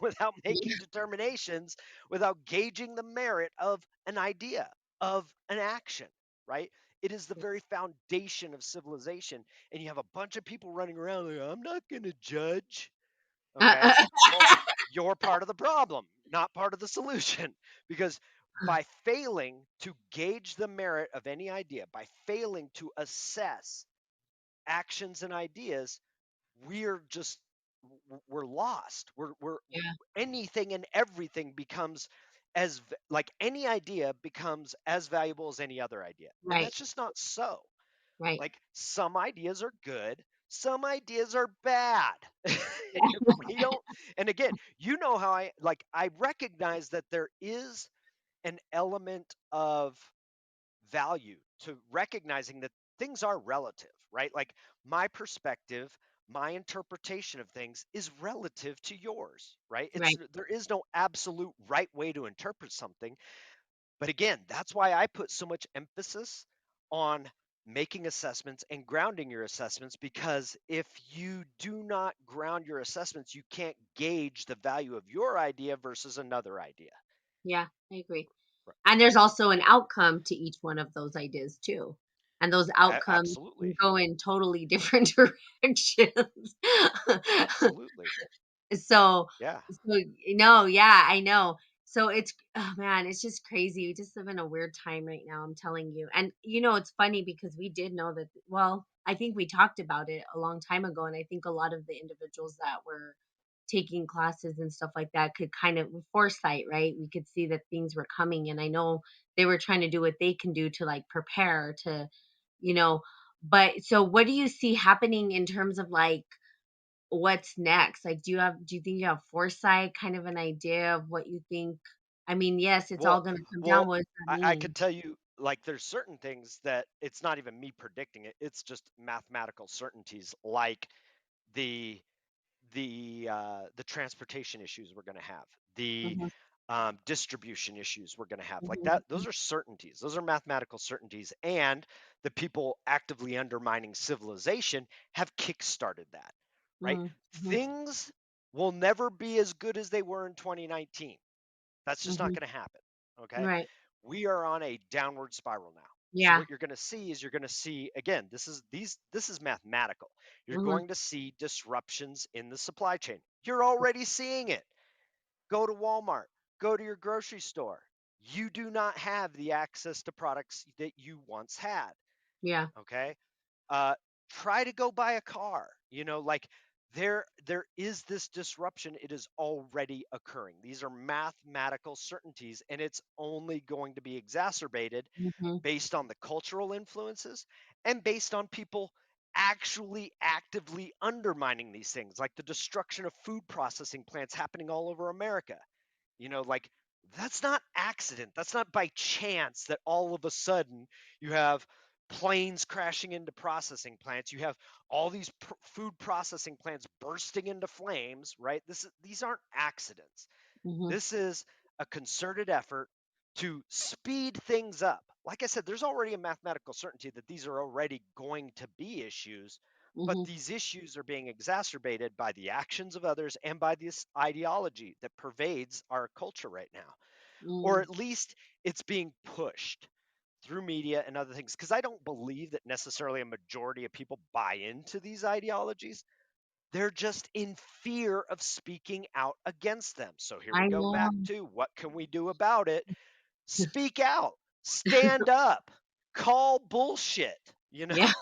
without making sense. determinations, without gauging the merit of an idea, of an action, right? It is the very foundation of civilization. And you have a bunch of people running around like, I'm not going to judge. Okay. Well, you're part of the problem, not part of the solution. Because by failing to gauge the merit of any idea, by failing to assess actions and ideas, we're just we're lost. We're Yeah. anything and everything becomes like any idea becomes as valuable as any other idea. And Right. that's just not so. Right. Like, some ideas are good, some ideas are bad. If we don't, and again, how I recognize that there is an element of value to recognizing that things are relative, right? Like, my perspective, my interpretation of things is relative to yours, right? Right. There is no absolute right way to interpret something. But again, that's why I put so much emphasis on making assessments and grounding your assessments, because if you do not ground your assessments, you can't gauge the value of your idea versus another idea. Yeah, I agree. Right. And there's also an outcome to each one of those ideas too. And those outcomes can Absolutely. go in totally different directions. Absolutely. So Yeah. no, yeah, I know. So it's oh man, it's just crazy. We just live in a weird time right now, I'm telling you. And it's funny because we did know that well, I think we talked about it a long time ago, and I think a lot of the individuals that were taking classes and stuff like that could kind of with foresight, right? We could see that things were coming, and I know they were trying to do what they can do to like prepare to, you know, but so what do you see happening in terms of like what's next? Like, do you think you have foresight, kind of an idea of what you think? I mean, yes, it's all Well, gonna come down. well, What does that I could mean? tell you, like, there's certain things that it's not even me predicting it. It's just mathematical certainties, like the the transportation issues we're going to have, the Mhm, distribution issues we're going to have, like mhm, that. Those are certainties. Those are mathematical certainties, and the people actively undermining civilization have kickstarted that. Right? mhm, mhm, Things will never be as good as they were in 2019. That's just not mhm. going to happen. Okay. Right. We are on a downward spiral now. So Yeah. what you're going to see is, you're going to see, again, this is mathematical. You're Mhm, going to see disruptions in the supply chain. You're already seeing it. Go to Walmart, go to your grocery store. You do not have the access to products that you once had. yeah. Okay. uh, Try to go buy a car. Like, there is this disruption. It is already occurring. These are mathematical certainties, and it's only going to be exacerbated Mhm, based on the cultural influences and based on people actually actively undermining these things, like the destruction of food processing plants happening all over America. Like, that's not accident. That's not by chance that all of a sudden you have planes crashing into processing plants. You have all these food processing plants bursting into flames, right? These aren't accidents. mhm, This is a concerted effort to speed things up. Like I said, there's already a mathematical certainty that these are already going to be issues, but mhm, these issues are being exacerbated by the actions of others and by this ideology that pervades our culture right now. Or mm. at least it's being pushed through media and other things. Because I don't believe that necessarily a majority of people buy into these ideologies. They're just in fear of speaking out against them. So here we I go know. back to, what can we do about it? Speak out, stand up, call bullshit. You know, Yeah.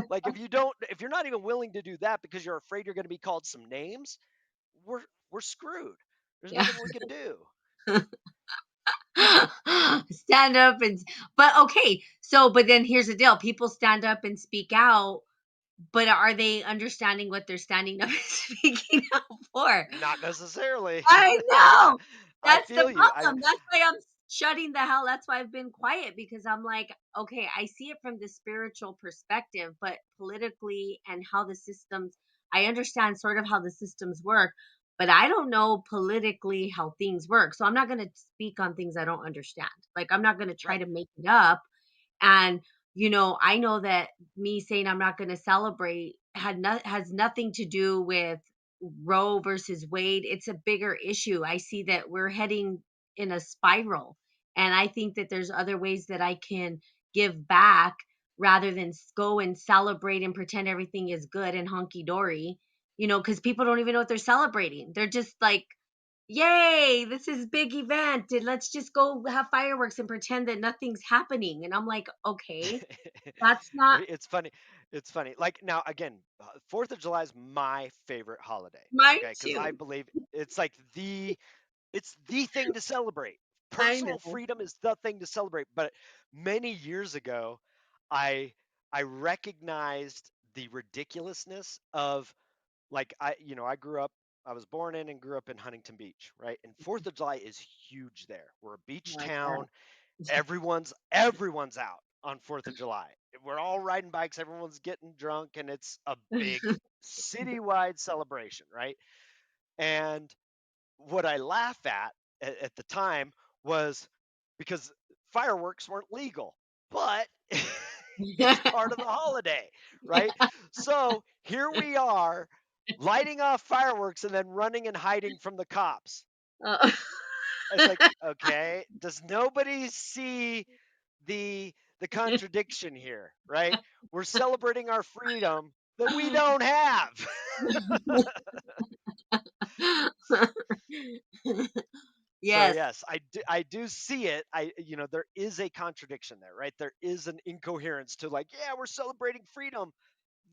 like if you're not even willing to do that because you're afraid you're going to be called some names, we're screwed. There's Yeah. nothing we can do. Stand up and but okay, so but then here's the deal. People stand up and speak out, but are they understanding what they're standing up and speaking out for? Not necessarily. I Yeah, know. I That's the feel you. I problem. That's why I'm shutting the hell. That's why I've been quiet because I'm like, okay, I see it from the spiritual perspective, but politically and how the systems, I understand sort of how the systems work, but I don't know politically how things work. So I'm not going to speak on things I don't understand. Like, I'm not going to try right. to make it up and, I know that me saying I'm not going to celebrate has nothing to do with Roe versus Wade. It's a bigger issue. I see that we're heading in a spiral. And I think that there's other ways that I can give back rather than go and celebrate and pretend everything is good and hunky dory, because people don't even know what they're celebrating. They're just like, yay, this is big event and let's just go have fireworks and pretend that nothing's happening. And I'm like, okay, that's not It's funny. It's funny. Like, now, again, 4th of July is my favorite holiday. mine Okay, because I too. believe it's like it's the thing to celebrate. I Personal know. freedom is the thing to celebrate. But many years ago, I I recognized the ridiculousness of, like, I grew up. I was born in and grew up in Huntington Beach, right? And 4th of July is huge there. We're a beach Like that. town. Everyone's out on 4th of July. We're all riding bikes, everyone's getting drunk, and it's a big citywide celebration, right? And what I laugh at the time was, because fireworks weren't legal. But It's part of the holiday, right? So here we are lighting off fireworks and then running and hiding from the cops. Uh, It's like, okay, does nobody see the contradiction here, right? We're celebrating our freedom that we don't have. So Yes. yes, I do see it. There is a contradiction there, right? There is an incoherence to like, yeah, we're celebrating freedom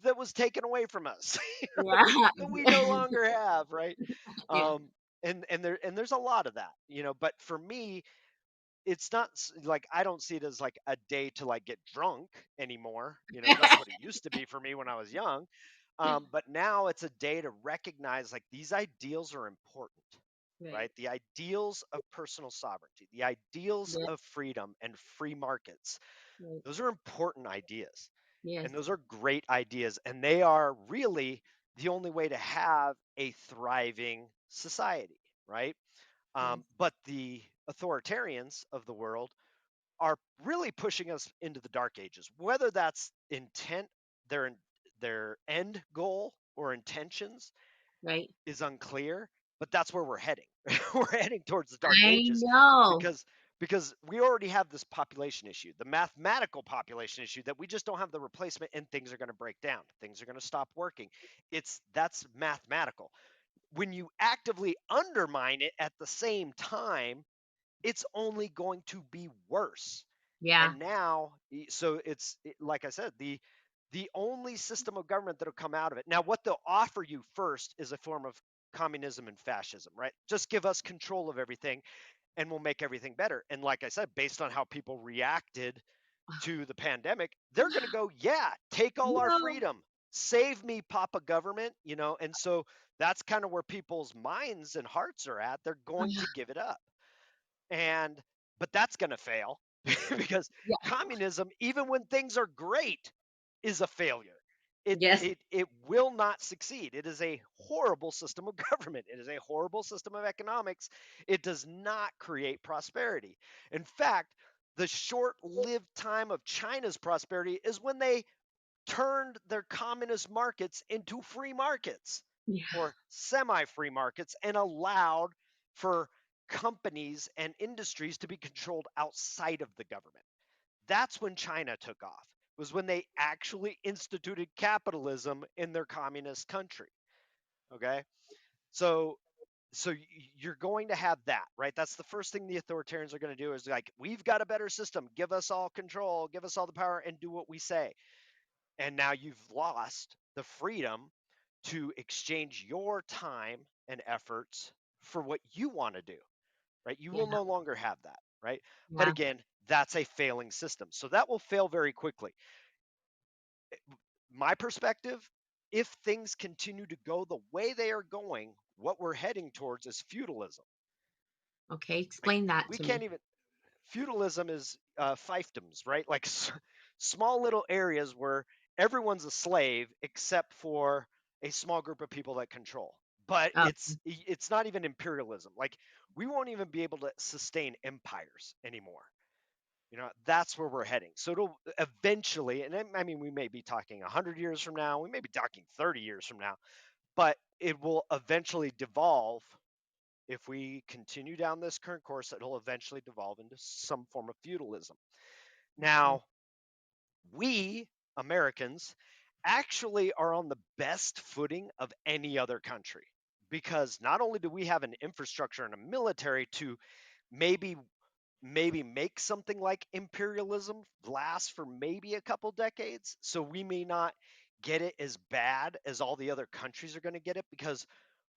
that was taken away from us, Yeah. that we no longer have, right? Yeah. Um, and there's a lot of that, but for me, it's not like I don't see it as like a day to like get drunk anymore. That's what it used to be for me when I was young. But now it's a day to recognize like these ideals are important, Right. right? The ideals of personal sovereignty, the ideals Yeah. of freedom and free markets, Right. those are important ideas. Yes. And those are great ideas. And they are really the only way to have a thriving society, right? Yes. But the authoritarians of the world are really pushing us into the dark ages, whether that's intent, their their end goal or intentions Right. is unclear, but that's where we're heading. We're heading towards the dark I ages know. because we already have this population issue, the mathematical population issue, that we just don't have the replacement, and things are going to break down, things are going to stop working. That's mathematical. When you actively undermine it at the same time, it's only going to be worse. Yeah. And now, so like I said, the only system of government that'll come out of it. Now, what they'll offer you first is a form of communism and fascism, right? Just give us control of everything and we'll make everything better. And like I said, based on how people reacted to the pandemic, they're going to go, yeah, take all our No. freedom, save me, Papa government. And so that's kind of where people's minds and hearts are at. They're going to give it up. And but that's going to fail because Yeah. communism, even when things are great, is a failure. it Yes. it it will not succeed. It is a horrible system of government. It is a horrible system of economics. It does not create prosperity. In fact, the short-lived time of China's prosperity is when they turned their communist markets into free markets Yeah. or semi-free markets and allowed for companies and industries to be controlled outside of the government. That's when China took off. Was when they actually instituted capitalism in their communist country. Okay? So so you're going to have that, right? That's the first thing the authoritarians are going to do is like, we've got a better system. Give us all control, give us all the power and do what we say. And now you've lost the freedom to exchange your time and efforts for what you want to do, right? You will Yeah. no longer have that, right? But Yeah. again, that's a failing system. So that will fail very quickly. My perspective, if things continue to go the way they are going, what we're heading towards is feudalism. Okay. Like Explain that we to can't me. even feudalism is fiefdoms, right? Like small little areas where everyone's a slave except for a small group of people that control. But Oh, it's not even imperialism. Like we won't even be able to sustain empires anymore. That's where we're heading. So it'll eventually, and I mean, we may be talking 100 years from now, we may be talking 30 years from now, but it will eventually devolve. If we continue down this current course, it'll eventually devolve into some form of feudalism. okay. Now, we Americans actually are on the best footing of any other country because not only do we have an infrastructure and a military to maybe make something like imperialism last for maybe a couple decades, so we may not get it as bad as all the other countries are going to get it because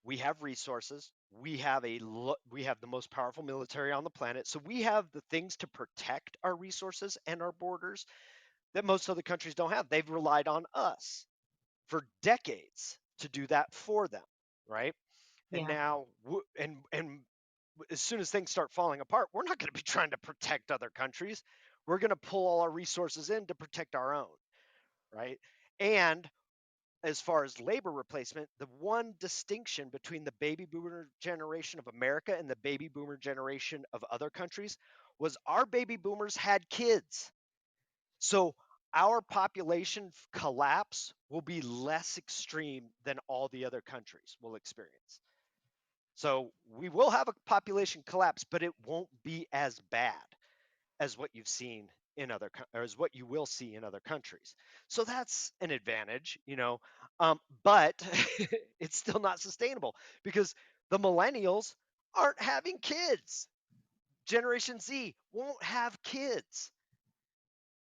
we have resources, we have the most powerful military on the planet, so we have the things to protect our resources and our borders that most other countries don't have. They've relied on us for decades to do that for them, right? And Yeah. now and as soon as things start falling apart, we're not going to be trying to protect other countries. We're going to pull all our resources in to protect our own, right? And as far as labor replacement, the one distinction between the baby boomer generation of America and the baby boomer generation of other countries was our baby boomers had kids. So our population collapse will be less extreme than all the other countries will experience. So we will have a population collapse, but it won't be as bad as what you've seen in or as what you will see in other countries. So that's an advantage, but it's still not sustainable because the millennials aren't having kids. Generation Z won't have kids.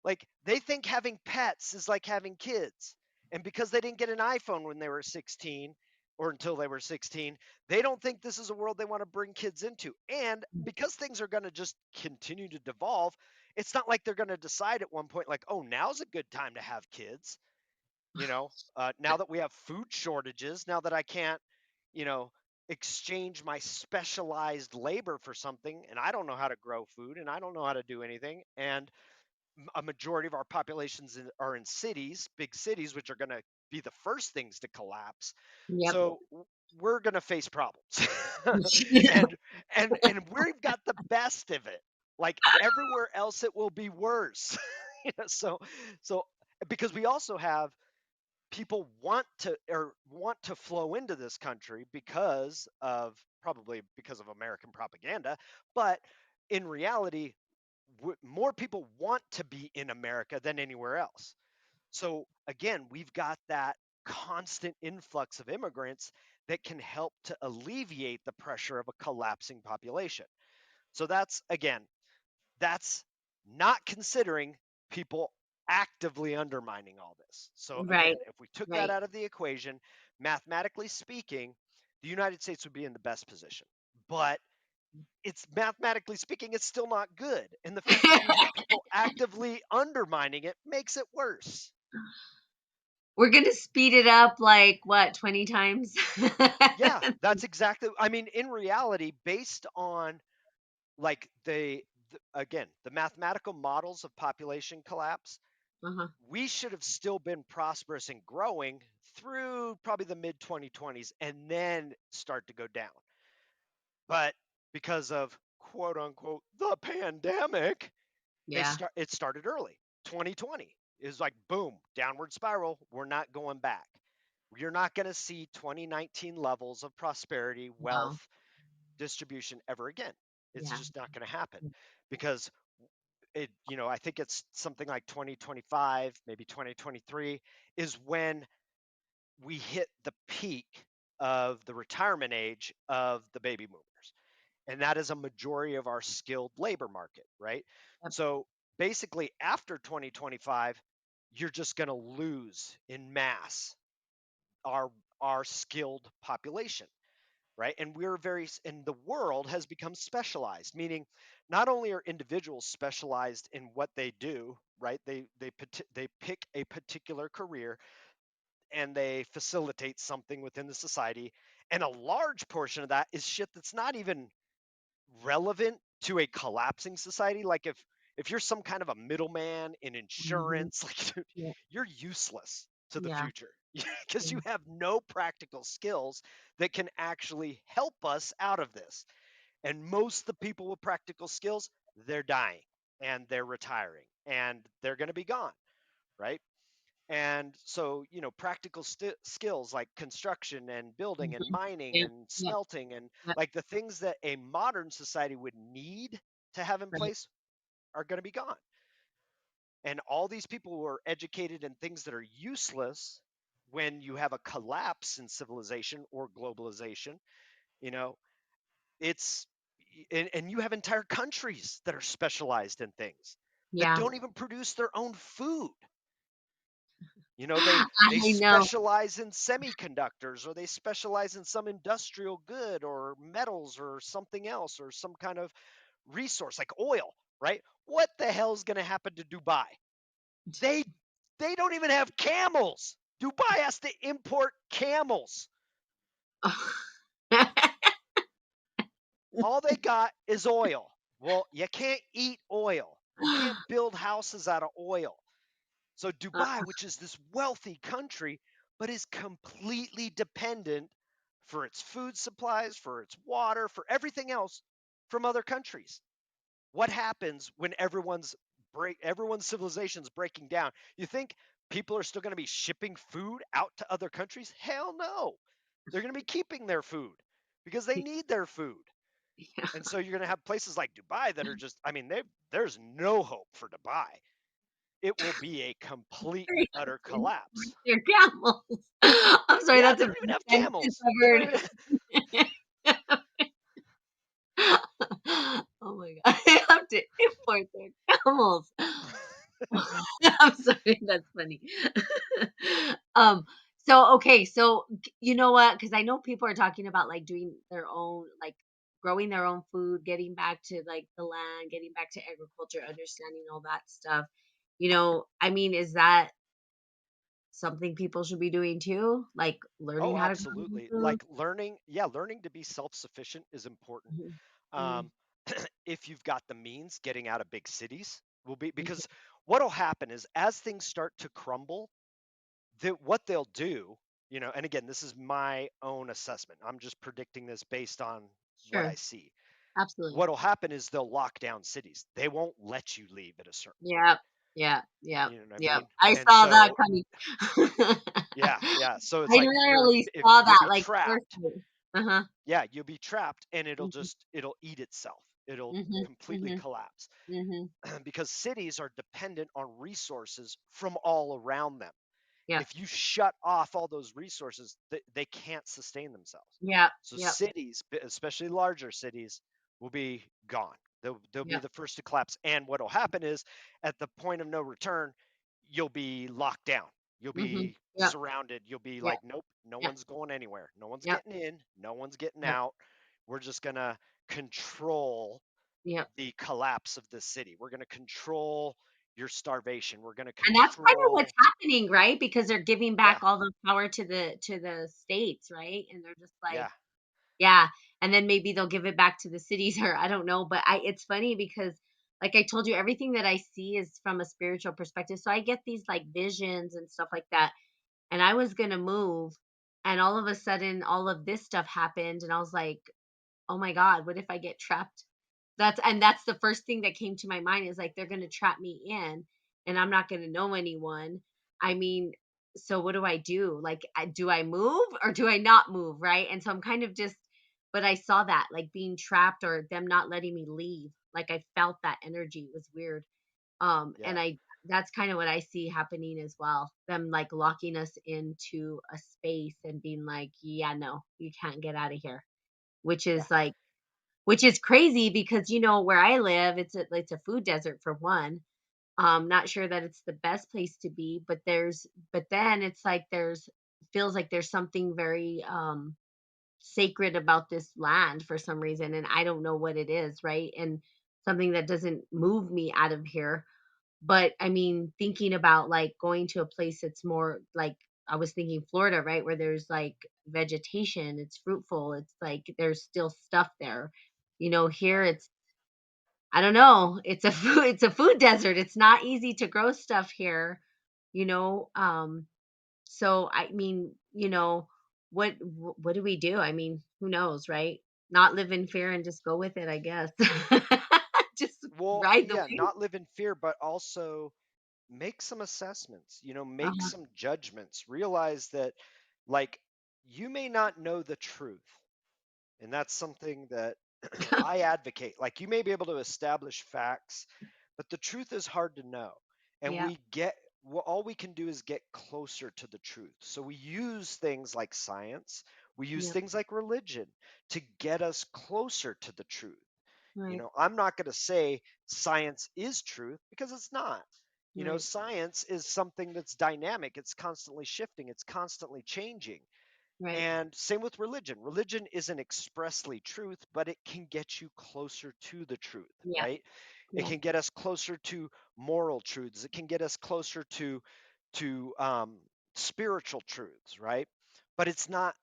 Like they think having pets is like having kids. And because they didn't get an iPhone when they were 16 or until they were 16, they don't think this is a world they want to bring kids into. And because things are going to just continue to devolve, it's not like they're going to decide at one point, like, oh, now's a good time to have kids. Now that we have food shortages, now that I can't, you know, exchange my specialized labor for something, and I don't know how to grow food and I don't know how to do anything. And a majority of our populations are in cities, big cities, which are going to be the first things to collapse. Yep. So we're going to face problems, Yeah. and and we've got the best of it. Like everywhere else, it will be worse. So because we also have people want to flow into this country because of probably because of American propaganda, but in reality, more people want to be in America than anywhere else. So again, we've got that constant influx of immigrants that can help to alleviate the pressure of a collapsing population. So that's not considering people actively undermining all this. So Right. again, if we took that Right. out of the equation, mathematically speaking, the United States would be in the best position. But it's mathematically speaking, it's still not good. And the fact that you have people actively undermining it makes it worse. We're gonna speed it up like what, 20 times? Yeah, that's exactly. I mean, in reality, based on like again, the mathematical models of population collapse, Uh-huh. we should have still been prosperous and growing through probably the mid 2020s and then start to go down. But because of quote unquote the pandemic, Yeah. it started early. 2020 is like boom, downward spiral. We're not going back. You're not going to see 2019 levels of prosperity, No. wealth, distribution ever again. It's Yeah. just not going to happen because I think it's something like 2025, maybe 2023 is when we hit the peak of the retirement age of the baby boomers. And that is a majority of our skilled labor market, right? Yep. So basically, after 2025, you're just going to lose in mass our our skilled population, right? And and the world has become specialized, meaning not only are individuals specialized in what they do, right? They pick a particular career and they facilitate something within the society, and a large portion of that is shit that's not even relevant to a collapsing society. Like if you're some kind of a middleman in Mhm. insurance, like dude, Yeah. you're useless to the Yeah. future because Yeah. you have no practical skills that can actually help us out of this. And most of the people with practical skills, they're dying and they're retiring and they're going to be gone, right? And so, practical skills like construction and building and Mhm. mining Yeah. and Yeah. smelting and Yep. like the things that a modern society would need to have in Right. place are going to be gone. And all these people who are educated in things that are useless when you have a collapse in civilization or globalization, you know, it's and you have entire countries that are specialized in things that Yeah. don't even produce their own food. They I know. specialize in semiconductors or they specialize in some industrial good or metals or something else or some kind of resource like oil, right? What the hell is going to happen to Dubai? They they don't even have camels. Dubai has to import camels. All they got is oil. Well, you can't eat oil. You can't build houses out of oil. So Dubai, which is this wealthy country, but is completely dependent for its food supplies, for its water, for everything else from other countries. What happens when everyone's everyone's civilization's breaking down. You think people are still going to be shipping food out to other countries? Hell no. They're going to be keeping their food because they need their food. Yeah. And so you're going to have places like Dubai that are just, I mean, there's no hope for Dubai. It will be a complete and utter collapse. They're camels. I'm sorry, Yeah, that's they a don't even have sentence camels. They don't even. I've heard. Oh my god, I have to import their camels. I'm sorry, that's funny. Um, so okay, so you know what? Because I know people are talking about like doing their own, like growing their own food, getting back to like the land, getting back to agriculture, understanding all that stuff. I mean, is that something people should be doing too? Like learning Oh, how to grow their own absolutely. food? Like learning, yeah, learning to be self-sufficient is important. Mhm. Mm, Um, if you've got the means, getting out of big cities will be, mhm. because what'll happen is as things start to crumble, that what they'll do, and again, this is my own assessment. I'm just predicting this based on what I Sure, see. absolutely. What'll happen is they'll lock down cities. They won't let you leave at a certain point. Yep, yep, yep, You know what I yep. mean? I And saw that so, coming. yeah, yeah. So it's I like literally if saw you'll that, be like, first trapped. thing. Uh-huh. Yeah, you'll be trapped and Mhm, it'll eat itself. It'll mhm, completely mhm, collapse mhm. because cities are dependent on resources from all around them. Yep, If you shut off all those resources, they can't sustain themselves. yep, So yep, cities, especially larger cities, will be gone. They'll be yep. the first to collapse. And what will happen is at the point of no return, you'll be locked down. You'll Mhm. be Yep, surrounded. You'll be yep, like, nope, no yep, one's going anywhere. No one's yep, getting in. No one's getting yep, out. We're just going to control yep. the collapse of the city. We're going to control your starvation. We're going to And that's kind of what's control. happening, right? Because they're giving back Yeah. all the power to the states, right? And they're just like, Yeah. yeah, and then maybe they'll give it back to the cities or I don't know, but I it's funny because like I told you, everything that I see is from a spiritual perspective. So I get these like visions and stuff like that. And I was gonna move, and all of a sudden all of this stuff happened, and I was like, "Oh my god, what if I get trapped?" That's the first thing that came to my mind is like they're gonna trap me in, and I'm not gonna know anyone. I mean, so what do I do? Like, do I move or do I not move? Right? And so I'm kind of just, but I saw that like being trapped or them not letting me leave. Like I felt that energy. It was weird. And Yeah. I that's kind of what I see happening as well. Them like locking us into a space and being like, "Yeah, no, you can't get out of here." Which Yeah. is like which is crazy because where I live, it's a food desert for one. Not sure that it's the best place to be, but then it's like there's feels like there's something very sacred about this land for some reason and I don't know what it is, right? And something that doesn't move me out of here. But I mean, thinking about like going to a place that's more like I was thinking Florida, right? Where there's like vegetation, it's fruitful, it's like there's still stuff there. Here Right. it's I don't know, it's a food desert. It's not easy to grow stuff here, you know. So I mean, what do we do? I mean, who knows, right? Not live in fear and just go with it, I guess. Just Well, ride the yeah, wave. not live in fear, but also make some assessments, make Uh-huh. some judgments. Realize that, like, you may not know the truth. And that's something that I advocate. Like, you may be able to establish facts, but the truth is hard to know. And Yeah. well, all we can do is get closer to the truth. So we use things like science, we use Yeah. things like religion to get us closer to the truth. Right. I'm not going to say science is truth because it's not. Right. Science is something that's dynamic, it's constantly shifting, it's constantly changing. Right. And same with religion. Religion isn't expressly truth, but it can get you closer to the truth, Yeah. right? It Yeah. can get us closer to moral truths. It can get us closer to spiritual truths, right? But it's not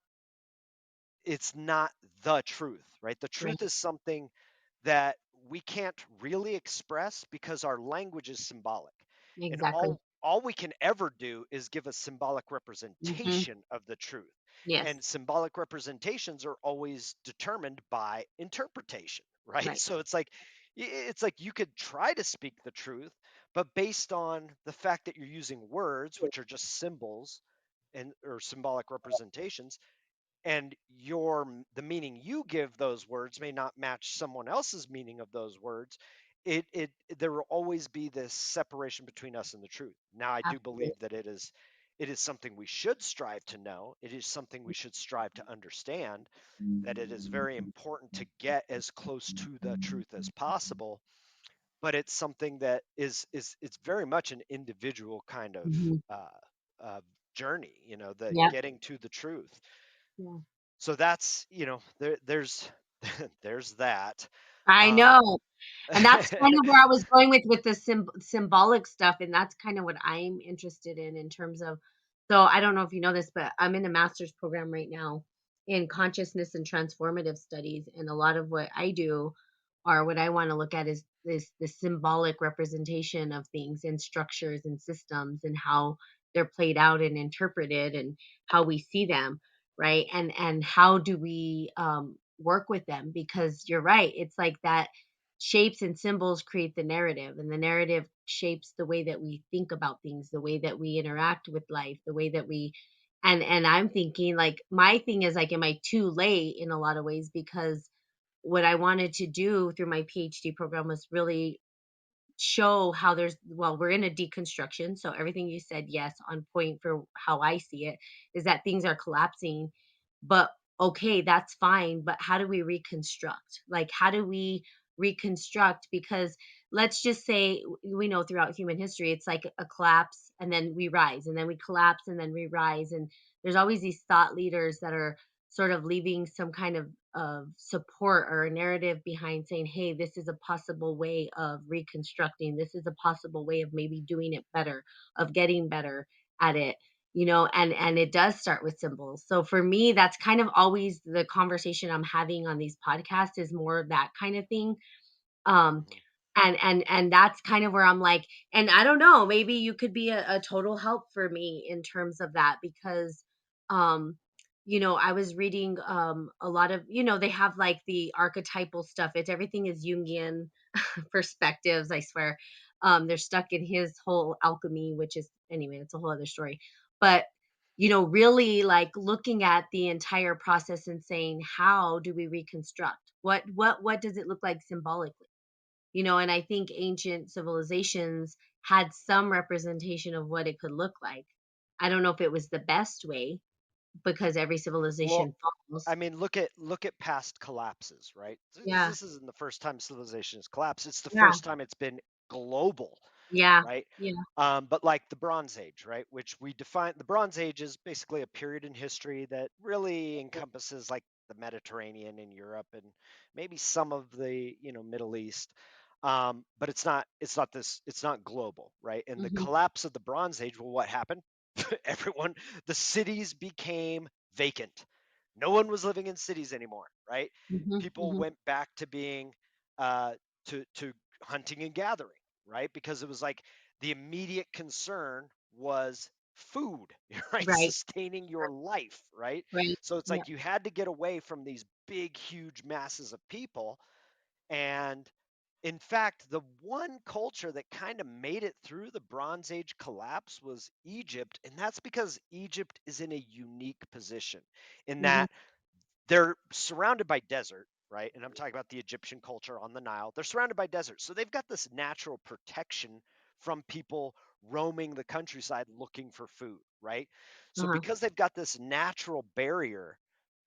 the truth, right? The Right. truth is something that we can't really express because our language is symbolic. And Exactly. all we can ever do is give a symbolic Mhm. representation of the truth. Yes. And symbolic representations are always determined by interpretation, right? Right. So it's like it's like you could try to speak the truth, but based on the fact that you're using words, which are just symbols and or symbolic representations, and the meaning you give those words may not match someone else's meaning of those words. It there will always be this separation between us and the truth. Now I do Absolutely. believe that it is something we should strive to know. It is something we should strive to understand, that it is very important to get as close to the truth as possible, but it's something that is it's very much an individual kind of Mhm. uh, journey, the Yep. getting to the truth. Yeah. So that's, there's there's that. I um know. And that's kind of where I was going with the symbolic stuff, and that's kind of what I'm interested in terms of, so I don't know if you know this, but I'm in a master's program right now in consciousness and transformative studies, and a lot of what I do, or what I wanna look at, is this the symbolic representation of things and structures and systems and how they're played out and interpreted and how we see them, right? And how do we, work with them? Because you're right, it's like that shapes and symbols create the narrative, and the narrative shapes the way that we think about things, the way that we interact with life, the way that we, and I'm thinking, like, my thing is, like, am I too late in a lot of ways? Because what I wanted to do through my PhD program was really show how there's, well, we're in a deconstruction, so everything you said, yes, on point for how I see it, is that things are collapsing. But okay, that's fine, but how do we reconstruct? Like, how do we reconstruct? Because let's just say, we know throughout human history it's like a collapse and then we rise, and then we collapse and then we rise, and there's always these thought leaders that are sort of leaving some kind of support or a narrative behind, saying, hey, this is a possible way of reconstructing, this is a possible way of maybe doing it better, of getting better at it, and it does start with symbols. So for me, that's kind of always the conversation I'm having on these podcasts, is more that kind of thing. um Mhm. and that's kind of where I'm like, and I don't know, maybe you could be a total help for me in terms of that, because um I was reading a lot of, they have like the archetypal stuff, it's everything is Jungian perspectives, I swear. They're stuck in his whole alchemy, which is, anyway, it's a whole other story. But really, like, looking at the entire process and saying, how do we reconstruct? What does it look like symbolically? And I think ancient civilizations had some representation of what it could look like. I don't know if it was the best way, because every Well, civilization falls. I mean, look at past collapses, right? Because Yeah. this isn't the first time civilization has collapsed. It's the Yeah. first time it's been global, Yeah. right? Yeah. But like the Bronze Age, right, which we define, the Bronze Age is basically a period in history that really encompasses like the Mediterranean and Europe and maybe some of the Middle East. But it's not global, right? And the Mhm. collapse of the Bronze Age, well, what happened? Everyone, the cities became vacant. No one was living in cities anymore, right? Mhm. People Mhm. went back to being to hunting and gathering, right? Because it was like the immediate concern was food, right? Right. Sustaining your life, right? Right. So it's Yeah. like you had to get away from these big, huge masses of people. And in fact, the one culture that kind of made it through the Bronze Age collapse was Egypt. And that's because Egypt is in a unique position in Mhm. that they're surrounded by desert, right? And I'm talking about the Egyptian culture on the Nile. They're surrounded by desert. So they've got this natural protection from people roaming the countryside looking for food, right? So Uh-huh. because they've got this natural barrier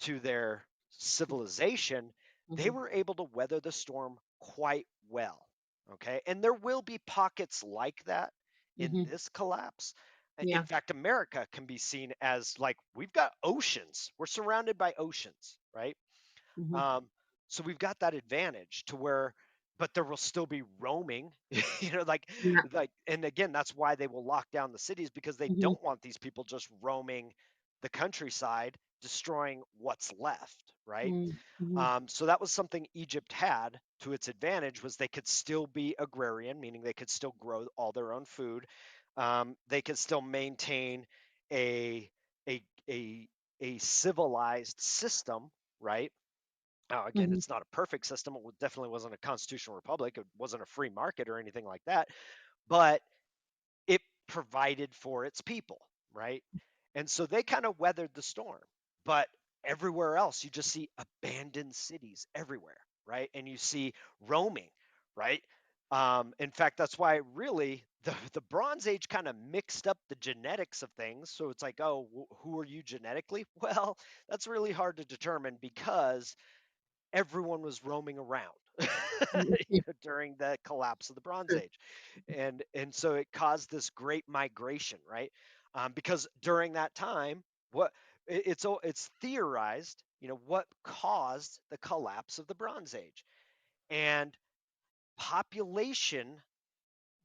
to their civilization, they Mhm. were able to weather the storm quite well. Okay. And there will be pockets like that in Mhm. this collapse. In Yeah. fact, America can be seen as like we've got oceans. We're surrounded by oceans, right? Mhm. Um, so we've got that advantage to where, but there will still be roaming, Yeah. and again, that's why they will lock down the cities because they Mhm. don't want these people just roaming the countryside, destroying what's left, right? Mm. Mhm. So that was something Egypt had to its advantage was they could still be agrarian, meaning they could still grow all their own food. They could still maintain a a a a civilized system, right? Now, again, Mhm. it's not a perfect system. Definitely wasn't a constitutional republic. It wasn't a free market or anything like that. But it provided for its people, right? And so they kind of weathered the storm. But everywhere else, you just see abandoned cities everywhere, right? And you see roaming, right? In fact, that's why really the Bronze Age kind of mixed up the genetics of things. So it's like, oh, who are you genetically? Well, that's really hard to determine because everyone was roaming around during the collapse of the Bronze True. Age, and so it caused this great migration, right? Because during that time, what it's theorized, what caused the collapse of the Bronze Age, and population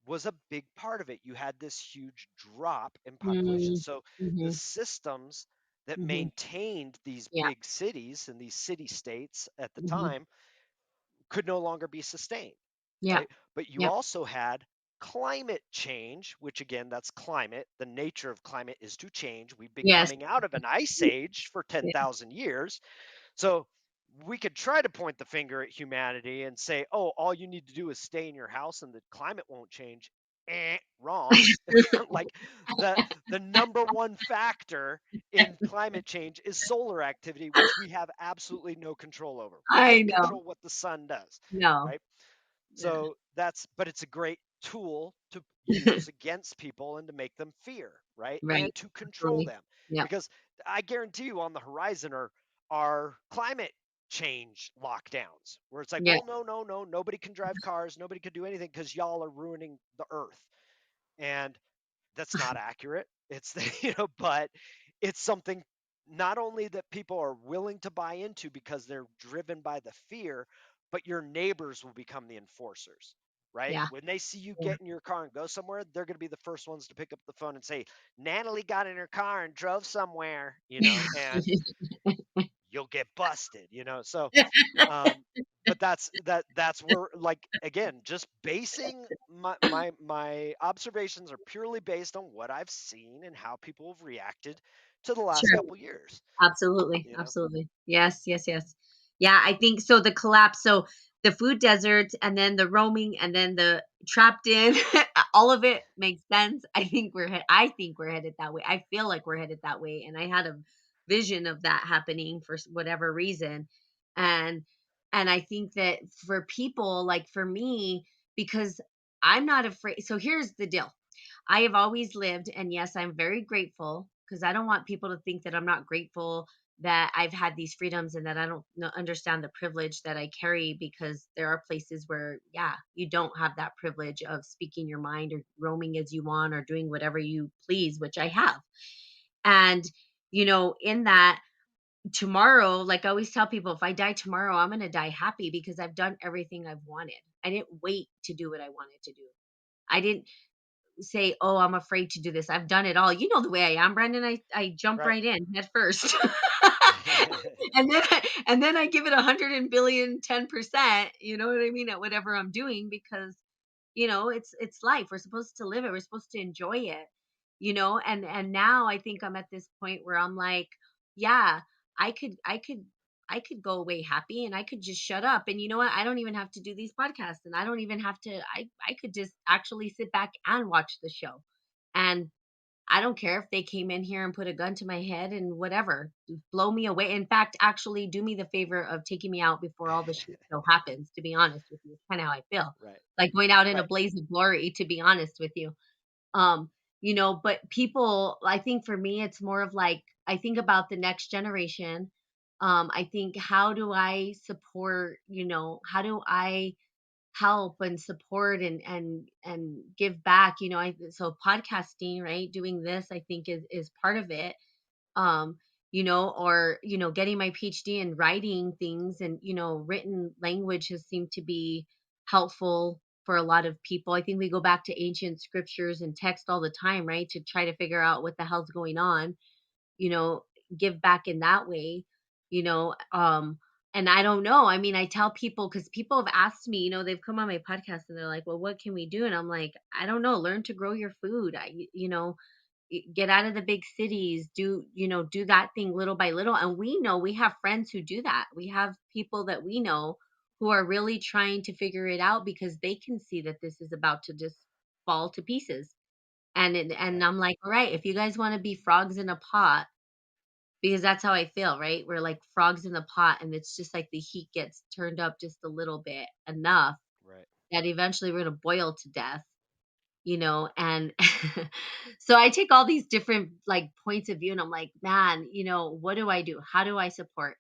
was a big part of it. You had this huge drop in population. Mm. So the Mhm. systems that Mhm. maintained these Yeah. big cities and these city states at the Mhm. time could no longer be sustained, Yeah. right? But you Yep. also had climate change, which again, that's climate. The nature of climate is to change. We've been Yes. coming out of an ice age for Yeah. 10,000 years. So we could try to point the finger at humanity and say, oh, all you need to do is stay in your house and the climate won't change. Wrong. Like the the number one factor in climate change is solar activity, which we have absolutely no control over. We I can't know. control what the sun does, No. right? Yeah. So but it's a great tool to use against people and to make them fear, right? Right. And to control Absolutely. them. Yep. Because I guarantee you on the horizon are climate change lockdowns where it's like, Yeah. well, no, no, no, nobody can drive cars, nobody can do anything because y'all are ruining the earth. And that's not accurate. It's but it's something not only that people are willing to buy into because they're driven by the fear, but your neighbors will become the enforcers, right? Yeah. When they see you Yeah. get in your car and go somewhere, they're going to be the first ones to pick up the phone and say, Natalie got in her car and drove somewhere, and you'll get busted, So um, but that's where, like, again, just basing my observations are purely based on what I've seen and how people have reacted to the last Sure. couple years, Absolutely, you know? absolutely. Yes, yes, yes. Yeah, I think so the collapse, so the food desert and then the roaming and then the trapped in, all of it makes sense. I think we're headed that way. I feel like we're headed that way, and I had a vision of that happening for whatever reason. And I think that for people like for me, because I'm not afraid. So here's the deal. I have always lived, and yes, I'm very grateful because I don't want people to think that I'm not grateful that I've had these freedoms and that I don't understand the privilege that I carry because there are places where, yeah, you don't have that privilege of speaking your mind or roaming as you want or doing whatever you please, which I have. And, in that, tomorrow, like I always tell people, if I die tomorrow, I'm going to die happy because I've done everything I've wanted. I didn't wait to do what I wanted to do. I didn't say, "Oh, I'm afraid to do this." I've done it all. You know the way I am, Brendan. I jump Right. right in head first. And then I give it 100 and billion 10%, you know what I mean, at whatever I'm doing because it's life. We're supposed to live it. We're supposed to enjoy it. And now I think I'm at this point where I'm like, yeah, I could go away happy and I could just shut up. And you know what? I don't even have to do these podcasts and I don't even have to I could just actually sit back and watch the show. And I don't care if they came in here and put a gun to my head and whatever, blow me away. In fact, actually do me the favor of taking me out before all the shit show happens, to be honest with you. It's kind of how I feel. Right. Like going out in a Right. blaze of glory, to be honest with you. But people, I think for me, it's more of like, I think about the next generation. I think, how do I support, how do I help and support and give back, so podcasting, right? Doing this, I think is part of it. um or getting my PhD and writing things, and written language has seemed to be helpful for a lot of people. I think we go back to ancient scriptures and text all the time, right, to try to figure out what the hell's going on. you know Give back in that way. you know um and I don't know, I mean, I tell people, because people have asked me, they've come on my podcast and they're like, well, what can we do? And I'm like, I don't know, learn to grow your food. get out of the big cities, do that thing little by little. And we know we have friends who do that. We have people that we know who are really trying to figure it out because they can see that this is about to just fall to pieces. And Right. I'm like, all right, if you guys want to be frogs in a pot, because that's how I feel, right? We're like frogs in the pot, and it's just like the heat gets turned up just a little bit enough Right. that eventually we're gonna boil to death, and so I take all these different like points of view, and I'm like, man, what do I do? How do I support?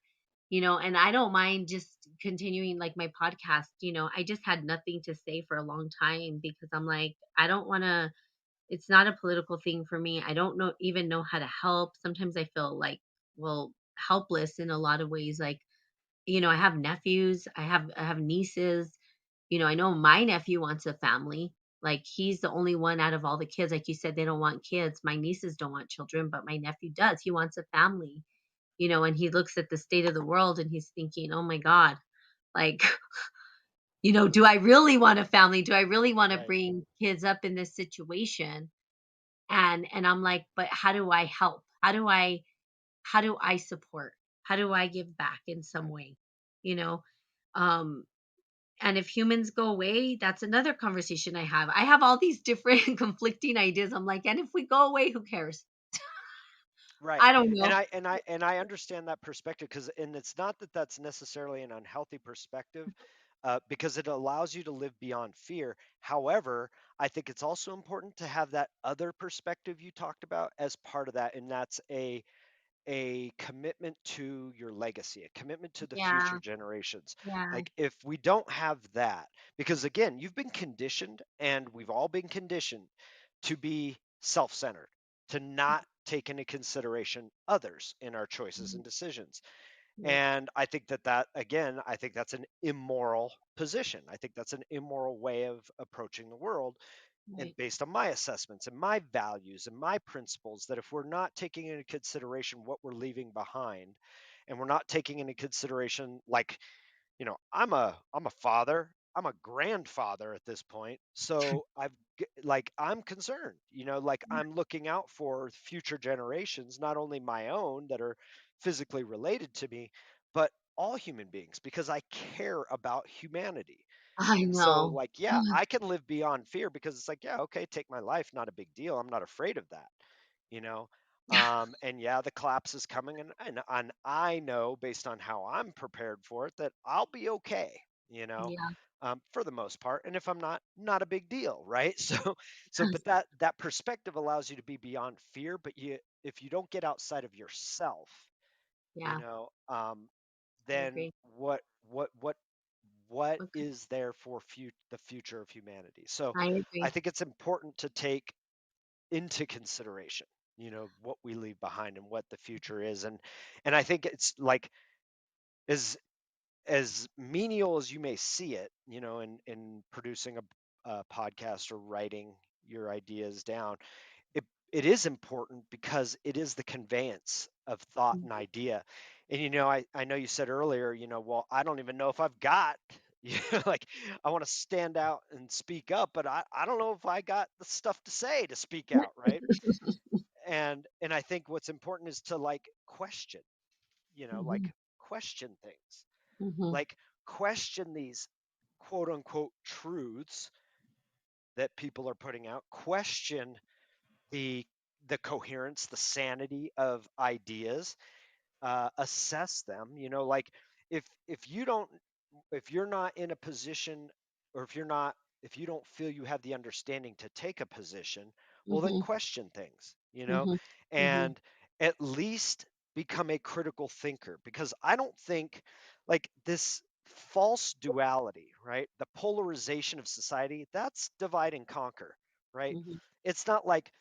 And I don't mind just continuing like my podcast. I just had nothing to say for a long time because I'm like, I don't want to, it's not a political thing for me. I don't know how to help. Sometimes I feel like, well, helpless in a lot of ways. Like, I have nephews, I have nieces. I know my nephew wants a family. Like, he's the only one out of all the kids. Like you said, they don't want kids. My nieces don't want children, but my nephew does. He wants a family. And he looks at the state of the world and he's thinking, "Oh my god, like, do I really want a family? Do I really want to Right. bring kids up in this situation?" And I'm like, "But how do I help? How do I support? How do I give back in some Right. way?" You know? Um, and if humans go away, that's another conversation I have. I have all these different conflicting ideas. I'm like, and if we go away, who cares? Right. I don't And know. I understand that perspective, because and it's not that that's necessarily an unhealthy perspective, because it allows you to live beyond fear. However, I think it's also important to have that other perspective you talked about as part of that, and that's a commitment to your legacy, a commitment to the future Yeah, generations. yeah, Like, if we don't have that, because again, you've been conditioned, and we've all been conditioned to be self centered, to not take into consideration others in our choices mhm, and decisions. yeah, And I think again, I think that's an immoral position. I think that's an immoral way of approaching the world, and right, based on my assessments and my values and my principles, that if we're not taking into consideration what we're leaving behind, and we're not taking into consideration, like, I'm a father, I'm a grandfather at this point, so like, I'm concerned, like, yeah, I'm looking out for future generations, not only my own that are physically related to me, but all human beings, because I care about humanity. I And so, know. like, yeah, I can live beyond fear, because it's like, yeah, okay, take my life, not a big deal. I'm not afraid of that, you know. And yeah, the collapse is coming, and I know, based on how I'm prepared for it, that I'll be okay, Yeah, for the most part. And if I'm not, not a big deal, right? But that perspective allows you to be beyond fear. But if you don't get outside of yourself, you yeah, know, I then agree. what Okay, is there for the future of humanity? So I I agree. think it's important to take into consideration, what we leave behind and what the future is. And I think it's like, as menial as you may see it, in producing a podcast or writing your ideas down, it is important, because it is the conveyance of thought Mhm. and idea. And I know you said earlier, well, I don't even know if I've got, like, I want to stand out and speak up, but I don't know if I got the stuff to say to speak out, right? And I think what's important is to, like, question, like, Mhm, question things, mhm, like, question these quote unquote truths that people are putting out, question the coherence, the sanity of ideas, assess them. Like, if you don't, if you're not in a position, or if you don't feel you have the understanding to take a position, well, then mhm, question things, mhm, mhm, and at least become a critical thinker, because I don't think, like, this false duality, right? The polarization of society, that's divide and conquer, right? mhm, It's not like,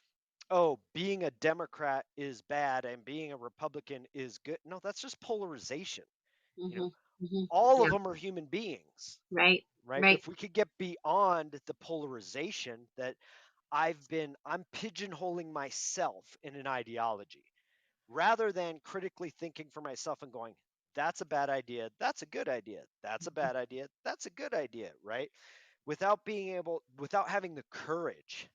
oh, being a Democrat is bad and being a Republican is good. No, that's just polarization. You know, mhm, mhm. all of Yeah, them are human beings, right, right? right. If we could get beyond the polarization that I'm pigeonholing myself in an ideology, rather than critically thinking for myself and going, that's a bad idea, that's a good idea, that's a bad idea, that's a good idea, right? Without having the courage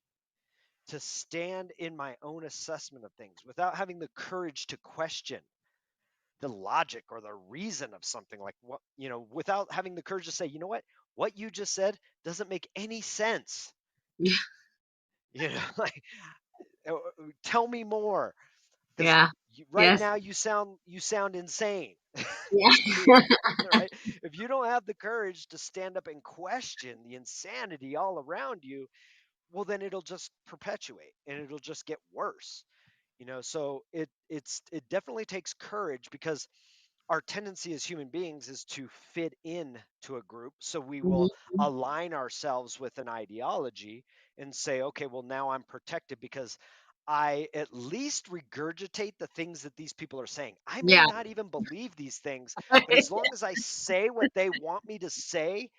to stand in my own assessment of things without having the courage to question the logic or the reason of something, like what, without having the courage to say, what you just said doesn't make any sense. Yeah. Like, tell me more, because Yeah. right Yes. now you sound insane. Yeah. Right? If you don't have the courage to stand up and question the insanity all around you, well, then it'll just perpetuate and it'll just get worse. So it definitely takes courage, because our tendency as human beings is to fit in to a group. So we will Mhm. align ourselves with an ideology and say, okay, well, now I'm protected because I at least regurgitate the things that these people are saying. I may Yeah. not even believe these things, but as long as I say what they want me to say,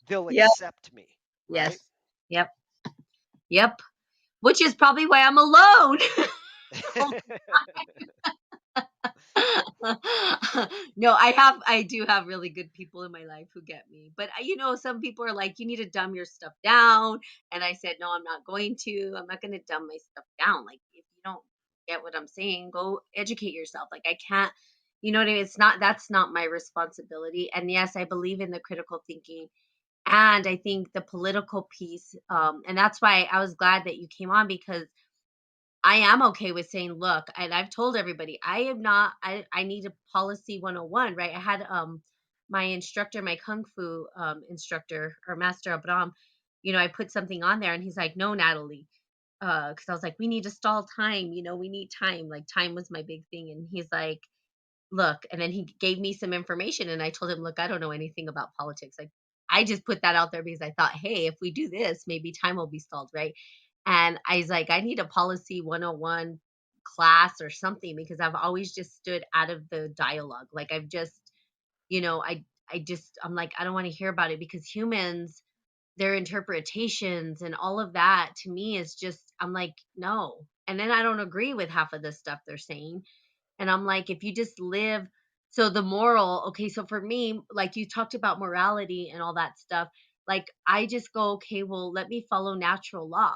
they'll Yep. accept me, right? Yes. Yep. Yep. Which is probably why I'm alone. No, I do have really good people in my life who get me. But some people are like, you need to dumb your stuff down. And I said, no, I'm not going to. I'm not going to dumb my stuff down. Like, if you don't get what I'm saying, go educate yourself. Like, I can't, you know what I mean? That's not my responsibility. And yes, I believe in the critical thinking. And I think the political piece, and that's why I was glad that you came on, because I am okay with saying, look, and I've told everybody, I am not, I need a policy 101, right? I had my instructor, my kung fu instructor or master Abram, I put something on there and he's like, no, Natalie. Because I was like, we need to stall time, we need time. Like time was my big thing. And he's like, look, and then he gave me some information and I told him, look, I don't know anything about politics. Like I just put that out there because I thought, hey, if we do this, maybe time will be stalled, right? And I was like, I need a policy 101 class or something, because I've always just stood out of the dialogue. Like I've just, I'm like, I don't want to hear about it, because humans, their interpretations and all of that to me is just, I'm like, no. And then I don't agree with half of the stuff they're saying. And I'm like, if you just live, so the moral, okay, so for me, like you talked about morality and all that stuff, like I just go, okay, well, let me follow natural law.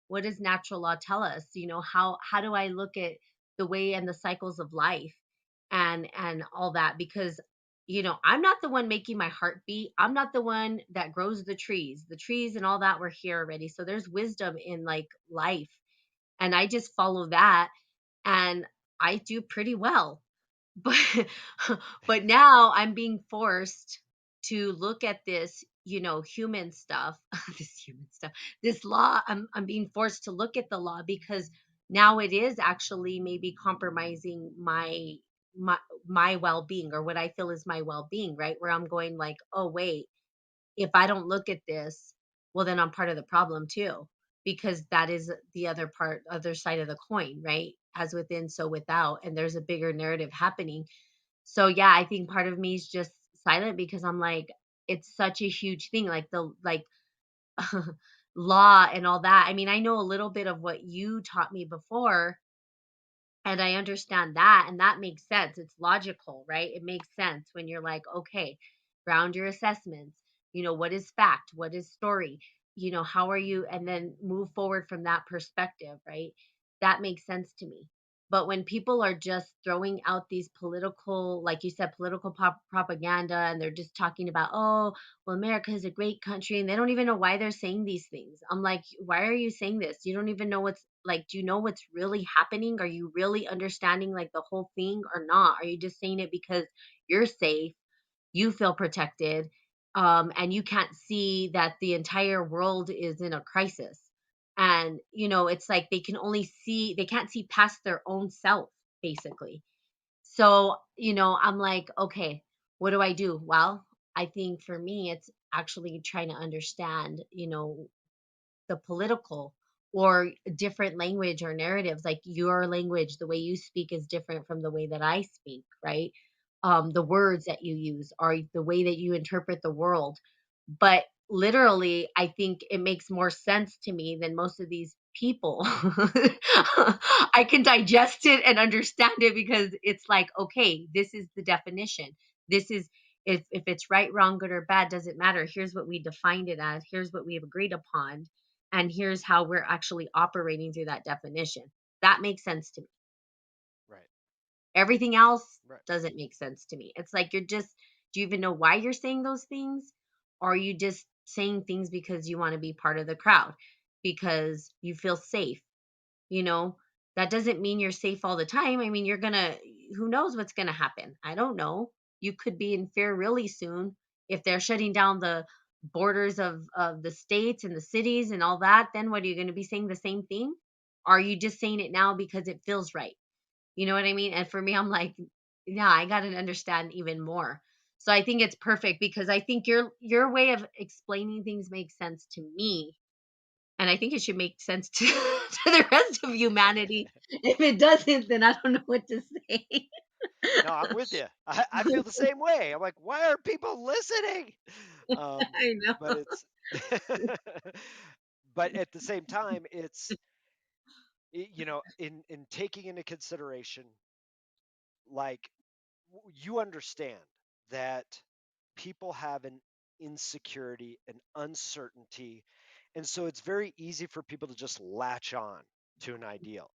What does natural law tell us? How do I look at the way and the cycles of life and all that? Because I'm not the one making my heart beat. I'm not the one that grows the trees. The trees and all that were here already. So there's wisdom in like life. And I just follow that, and I do pretty well. But but now I'm being forced to look at this, human stuff, this human stuff, this law. I'm being forced to look at the law, because now it is actually maybe compromising my my well-being, or what I feel is my well-being, right? Where I'm going like, oh wait, if I don't look at this, well, then I'm part of the problem too, because that is the other side of the coin, right? As within, so without, and there's a bigger narrative happening. So yeah, I think part of me is just silent, because I'm like, it's such a huge thing, like the like law and all that. I mean, I know a little bit of what you taught me before, and I understand that, and that makes sense. It's logical, right? It makes sense when you're like, okay, ground your assessments. What is fact? What is story? How are you? And then move forward from that perspective, right? That makes sense to me. But when people are just throwing out these political, like you said, political propaganda, and they're just talking about, oh, well, America is a great country, and they don't even know why they're saying these things. I'm like, why are you saying this? You don't even know what's like, do you know what's really happening? Are you really understanding like the whole thing or not? Are you just saying it because you're safe, you feel protected, and you can't see that the entire world is in a crisis? And it's like they can't see past their own self, basically. So, I'm like, okay, what do I do? Well, I think for me, it's actually trying to understand, the political or different language or narratives. Like your language, the way you speak is different from the way that I speak, right? The words that you use are the way that you interpret the world. But literally, I think it makes more sense to me than most of these people. I can digest it and understand it, because it's like, okay, this is the definition. This is, if it's right, wrong, good, or bad, doesn't matter. Here's what we defined it as. Here's what we have agreed upon. and here's how we're actually operating through that definition. That makes sense to me. Right. Everything else Right. doesn't make sense to me. It's like you're just, do you even know why you're saying those things? Or are you just saying things because you want to be part of the crowd, because you feel safe? You know, that doesn't mean you're safe all the time. I mean, who knows what's going to happen? I don't know. You could be in fear really soon if they're shutting down the borders of the states and the cities and all that. Then what, are you going to be saying the same thing? Or are you just saying it now because it feels right? You know what I mean? And for me, I'm like, yeah, I got to understand even more. So I think it's perfect because I think your way of explaining things makes sense to me, and I think it should make sense to to the rest of humanity. If it doesn't, then I don't know what to say. No, I'm with you. I feel the same way. I'm like, why are people listening? I But know. it's, but at the same time, in taking into consideration, like, you understand that people have an insecurity, an uncertainty, and so it's very easy for people to just latch on to an ideal.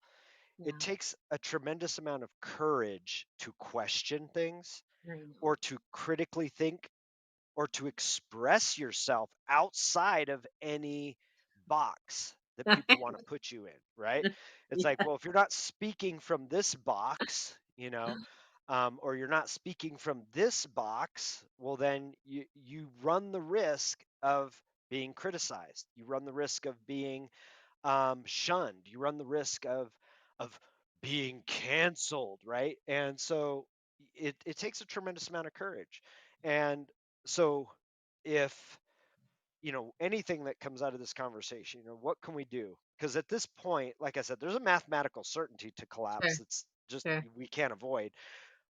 It Yeah, takes a tremendous amount of courage to question things I know. or to critically think or to express yourself outside of any box that people want to put you in, right? It's like, Yeah, well, if you're not speaking from this box, or you're not speaking from this box, well, then you run the risk of being criticized. You run the risk of being shunned. You run the risk of being canceled, right? And so it takes a tremendous amount of courage. And so if anything that comes out of this conversation, what can we do? Because at this point, like I said, there's a mathematical certainty to sure, collapse. It's just sure. we can't avoid.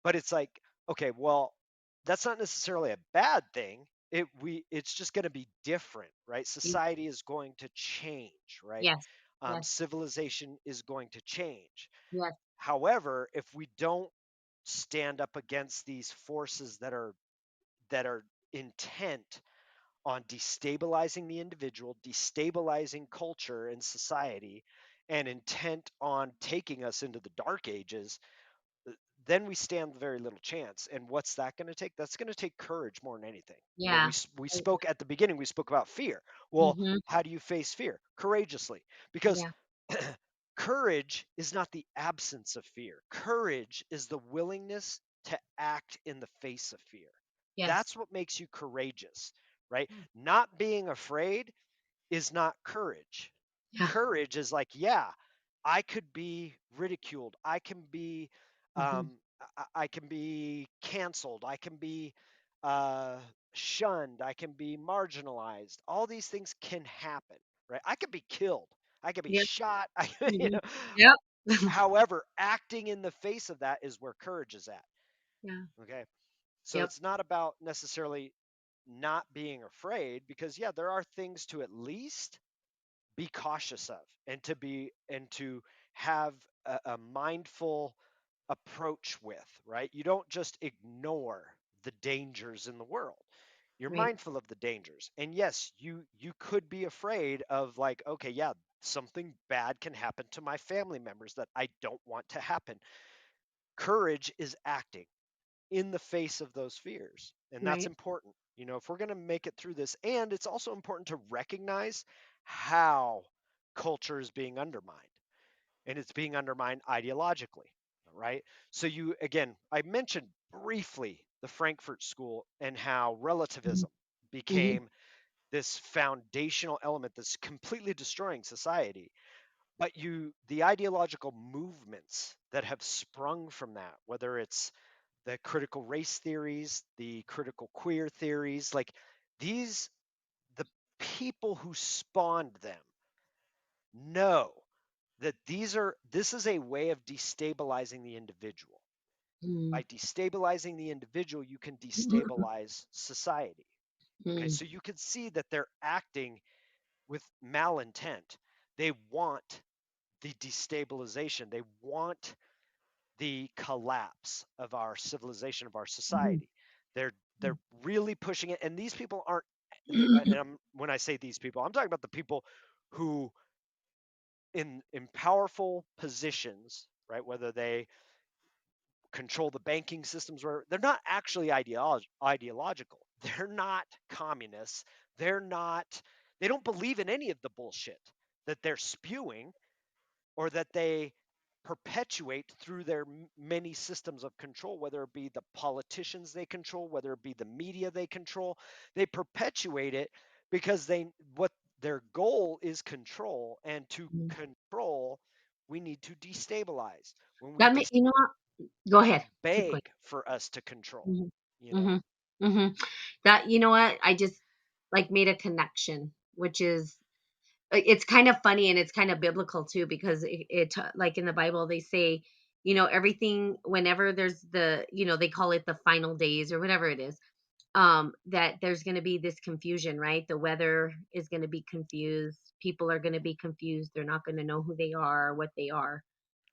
But it's like, okay, well, that's not necessarily a bad thing. It's just going to be different, right? Y- Society is going to change, right? Yes, yes, Civilization is going to change. yes, However, if we don't stand up against these forces that are intent on destabilizing the individual, destabilizing culture and society, and intent on taking us into the dark ages, then we stand very little chance. And what's that going to take? That's going to take courage more than anything. yeah. We spoke at the beginning, we spoke about fear. Well, Mm-hmm. how do you face fear? Courageously, because Yeah. courage is not the absence of fear. Courage is the willingness to act in the face of fear. Yes. That's what makes you courageous, right? Not being afraid is not courage. Yeah. Courage is like, yeah, I could be ridiculed. Mm-hmm. I can be canceled. I can be uh, shunned. I can be marginalized. All these things can happen, right? I could be killed. I could be Yep. shot. Hmm. Yep. However, acting in the face of that is where courage is at. Yeah. Okay. So Yep. it's not about necessarily not being afraid because, yeah, there are things to at least be cautious of and to have a mindful approach with, right? You don't just ignore the dangers in the world. You're Right. mindful of the dangers. And yes, you could be afraid of, like, okay, yeah, something bad can happen to my family members that I don't want to happen. Courage is acting in the face of those fears. And that's Right. important. If we're going to make it through this, and it's also important to recognize how culture is being undermined, and it's being undermined ideologically, right? So again, I mentioned briefly the Frankfurt School and how Hmm. relativism Hmm. became this foundational element that's completely destroying society. But the ideological movements that have sprung from that, whether it's the critical race theories, the critical queer theories, like these, the people who spawned them know that this is a way of destabilizing the individual. By destabilizing the individual, you can destabilize society. Okay, Hmm. so you can see that they're acting with malintent. They want the destabilization. They want the collapse of our civilization, of our Hmm. society. They're really pushing it, and these people aren't. When I say these people, I'm talking about the people who in powerful positions, right? Whether they control the banking systems, where they're not actually ideological. They're not communists. They're not. They don't believe in any of the bullshit that they're spewing or that they perpetuate through their many systems of control, whether it be the politicians they control, whether it be the media they control. They perpetuate it because they what their goal is control, and to Mhm. control we need to destabilize. When we That may, you know what? Go they ahead. Keep going. beg for us to control, Mhm. you know. Mhm. Mhm. That, you know what? I just like made a connection, which is it's kind of funny and it's kind of biblical too because like in the Bible they say, everything whenever there's they call it the final days or whatever it is, that there's going to be this confusion, right? The weather is going to be confused. People are going to be confused. They're not going to know who they are, what they are.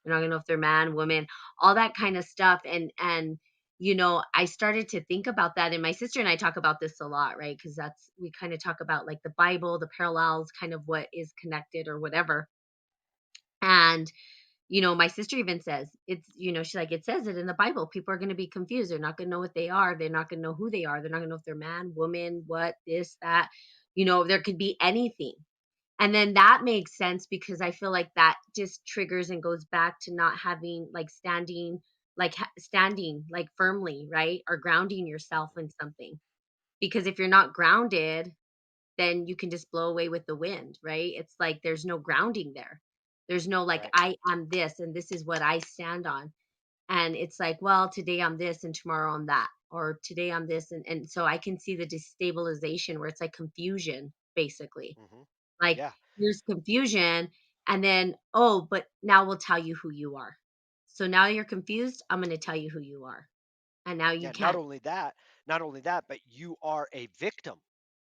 They're not going to know if they're man, woman, all that kind of stuff. And I started to think about that. And my sister and I talk about this a lot, right? Because we kind of talk about like the Bible, the parallels, kind of what is connected or whatever. And my sister even says she's like, it says it in the Bible. People are going to be confused. They're not going to know what they are. They're not going to know who they are. They're not going to know if they're man, woman, what, this, that. There could be anything. And then that makes sense because I feel like that just triggers and goes back to not having like standing like firmly, right? Or grounding yourself in something. Because if you're not grounded, then you can just blow away with the wind, right? It's like there's no grounding there. There's no like, Right. I am this and this is what I stand on. And it's like, well, today I'm this and tomorrow I'm that. Or today I'm this. And so I can see the destabilization where it's like confusion, basically. Hmm. Like, Yeah. there's confusion, and then, "Oh, but now we'll tell you who you are." So now you're confused, I'm gonna tell you who you are, and now you Yeah, can't. not only that, but you are a victim,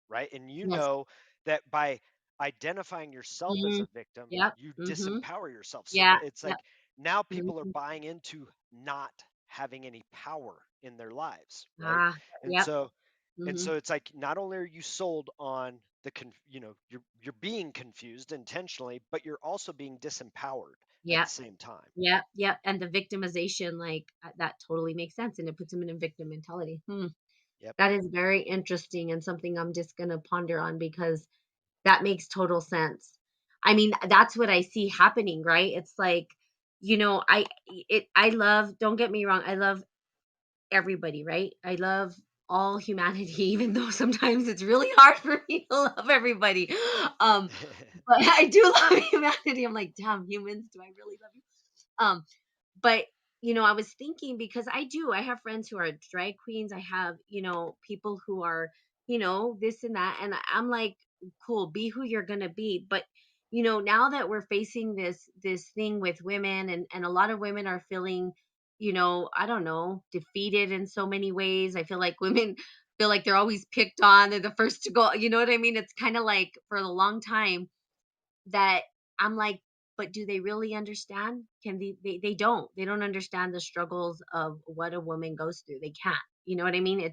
right? And you Yes. know that by identifying yourself as Mhm. a victim, Yep. you Mhm. disempower yourself. So Yeah. it's Yep. like now people are Mhm. buying into not having any power in their lives, right? Ah, And yep. so Mhm. it's like not only are you sold on you're being confused intentionally, but you're also being disempowered at Yep. the same time. Yep. Yep. And the victimization, like, that totally makes sense, and it puts them in a victim mentality. Hmm. Yep. That is very interesting and something I'm just gonna ponder on because that makes total sense. I mean, that's what I see happening, right? It's like, I love, don't get me wrong, I love everybody, right? I love all humanity, even though sometimes it's really hard for me to love everybody. Um, but I do love humanity. I'm like, damn, humans, do I really love you? But I was thinking because I have friends who are drag queens. I have, people who are, this and that. And I'm like, cool, be who you're gonna be. But now that we're facing this thing with women and a lot of women are feeling, I don't know, defeated in so many ways. I feel like women feel like they're always picked on, they're the first to go. You know what I mean? It's kind of like for a long time that I'm like, but do they really understand? Can they don't. They don't understand the struggles of what a woman goes through. They can't. You know what I mean? You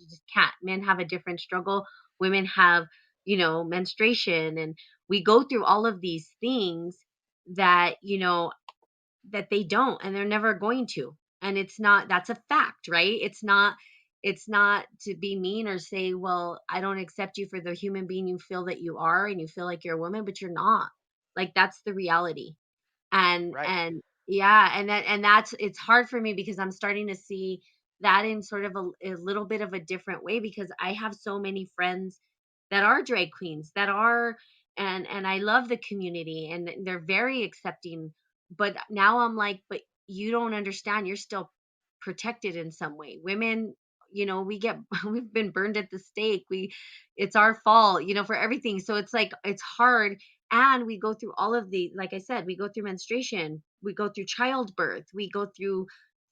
just can't. Men have a different struggle. Women have, menstruation and we go through all of these things that, that they don't and they're never going to. And it's not that's a fact, right? It's not to be mean or say, well, I don't accept you for the human being you feel that you are and you feel like you're a woman, but you're not. Like that's the reality. Right. And yeah, and that's it's hard for me because I'm starting to see that in sort of a little bit of a different way because I have so many friends that are drag queens that are and I love the community and they're very accepting, but now I'm like, but you don't understand, you're still protected in some way. Women, we get we've been burned at the stake. It's our fault, for everything. So it's like it's hard, and we go through all of the, like I said, we go through menstruation, we go through childbirth, we go through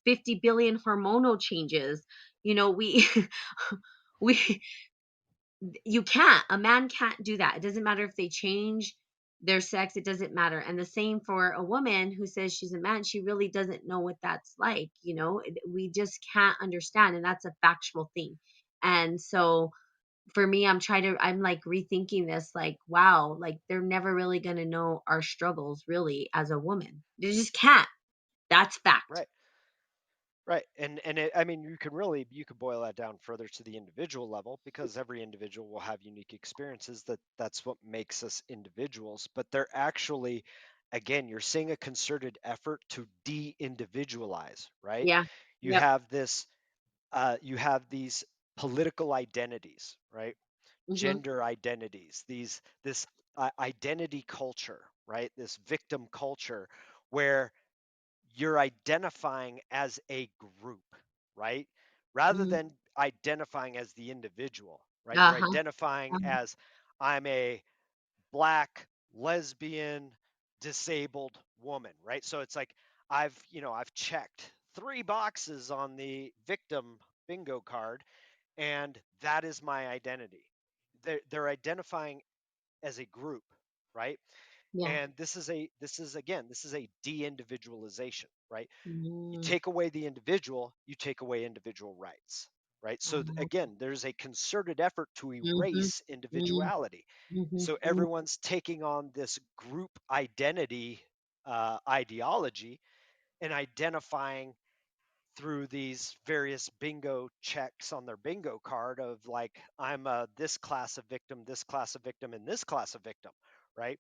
50 billion hormonal changes. We we you can't, a man can't do that. It doesn't matter if they change their sex, it doesn't matter. And the same for a woman who says she's a man, she really doesn't know what that's like. We just can't understand, and that's a factual thing. And so for me, I'm like rethinking this, like, wow, like they're never really gonna know our struggles really as a woman. They just can't. That's fact. Right. Right. And I mean, you could boil that down further to the individual level, because every individual will have unique experiences. That's what makes us individuals. But they're actually, again, you're seeing a concerted effort to de-individualize, right? Yeah. You Yep. have you have these political identities, right? Mhm. Gender identities, this identity culture, right? This victim culture, where you're identifying as a group, right? Rather Mhm. than identifying as the individual, right? You're Uh-huh. identifying Uh-huh. as, I'm a black, lesbian, disabled woman, right? So it's like, I've checked 3 boxes on the victim bingo card, and that is my identity. They're identifying as a group, right? Yeah. And this is a de-individualization, right? You Mhm. take away the individual, you take away individual rights, right? So Oh. again, there's a concerted effort to Mhm. erase Mhm. individuality. Mhm. So Mhm. everyone's taking on this group identity ideology, and identifying through these various bingo checks on their bingo card of, like, I'm this class of victim, this class of victim, and this class of victim, right?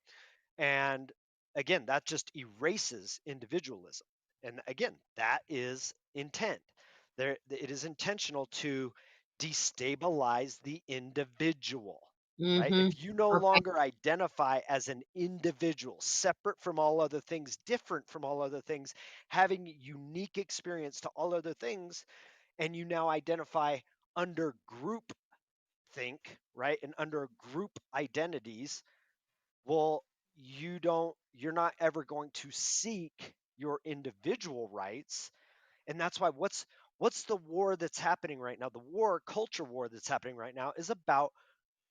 And again, that just erases individualism. And again, that is intent. It is intentional to destabilize the individual, right? Mhm. If you no Okay. longer identify as an individual, separate from all other things, different from all other things, having unique experience to all other things, and you now identify under group think, right? And under group identities, well, you're not ever going to seek your individual rights. And that's why, what's the war that's happening right now? The culture war that's happening right now is about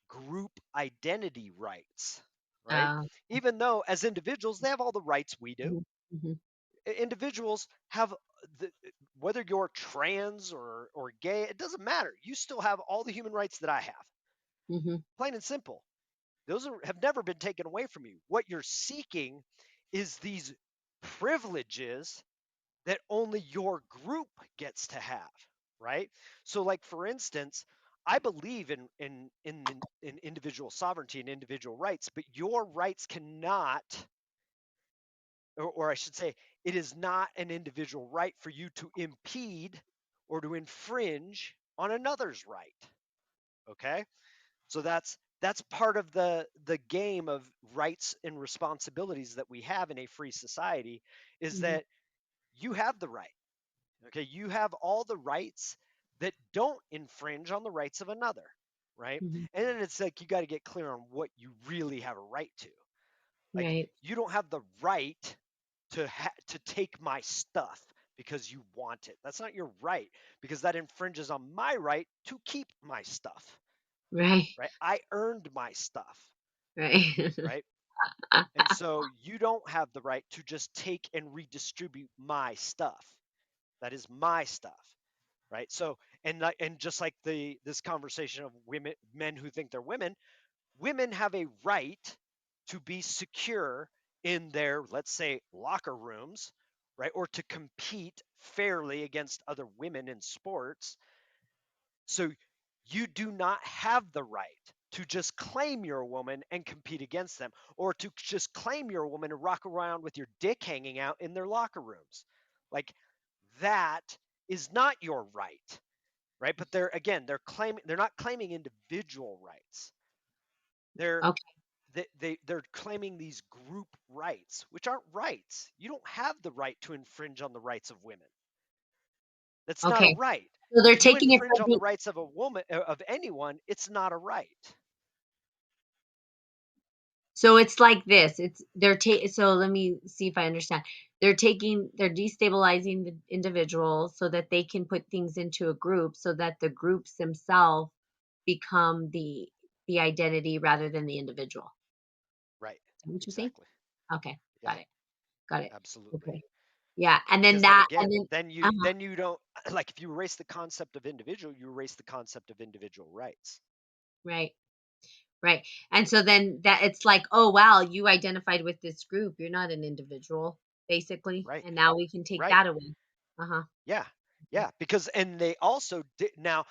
group identity rights, right? Uh, Even though as individuals they have all the rights we do. mhm. Mhm. Individuals have the whether you're trans or gay, it doesn't matter. You still have all the human rights that I have. Mhm. Plain and simple. Have never been taken away from you. What you're seeking is these privileges that only your group gets to have, right? So, like, for instance, I believe in individual sovereignty and individual rights, but your rights cannot, or I should say, it is not an individual right for you to impede or to infringe on another's right. Okay? So that's part of the game of rights and responsibilities that we have in a free society, is Mhm. that you have the right. Okay, you have all the rights that don't infringe on the rights of another, right? Mhm. And then it's like, you got to get clear on what you really have a right to. Like, Right. you don't have the right to take my stuff because you want it. That's not your right, because that infringes on my right to keep my stuff, Right. right? I earned my stuff, Right. right? And so you don't have the right to just take and redistribute my stuff. That is my stuff, right? So, and just like this conversation of men who think they're women have a right to be secure in their, let's say, locker rooms, right? Or to compete fairly against other women in sports. So you do not have the right to just claim you're a woman and compete against them, or to just claim you're a woman and rock around with your dick hanging out in their locker rooms. Like, that is not your right, right? But they're not claiming individual rights. They're Okay. they're claiming these group rights, which aren't rights. You don't have the right to infringe on the rights of women. That's not a Okay. right. So they're If you taking it infringe from on the the rights of a woman, of anyone, it's not a right. so it's like this. It's they're so let me see if I understand. They're destabilizing the individual so that they can put things into a group so that the groups themselves become the identity rather than the individual. Right. Is that what you're saying? Exactly. Okay. Yeah, Got it. Got it. absolutely. Okay. Yeah. And then Because then that and again, then then you uh-huh. then you don't, like, if you erase the concept of individual, you erase the concept of individual rights. Right. Right. And so then that it's like, "Oh, wow, you identified with this group. You're not an individual," basically. Right. And now we can take Right. that away. Uh-huh. Yeah. Mhm. Yeah, because and they also now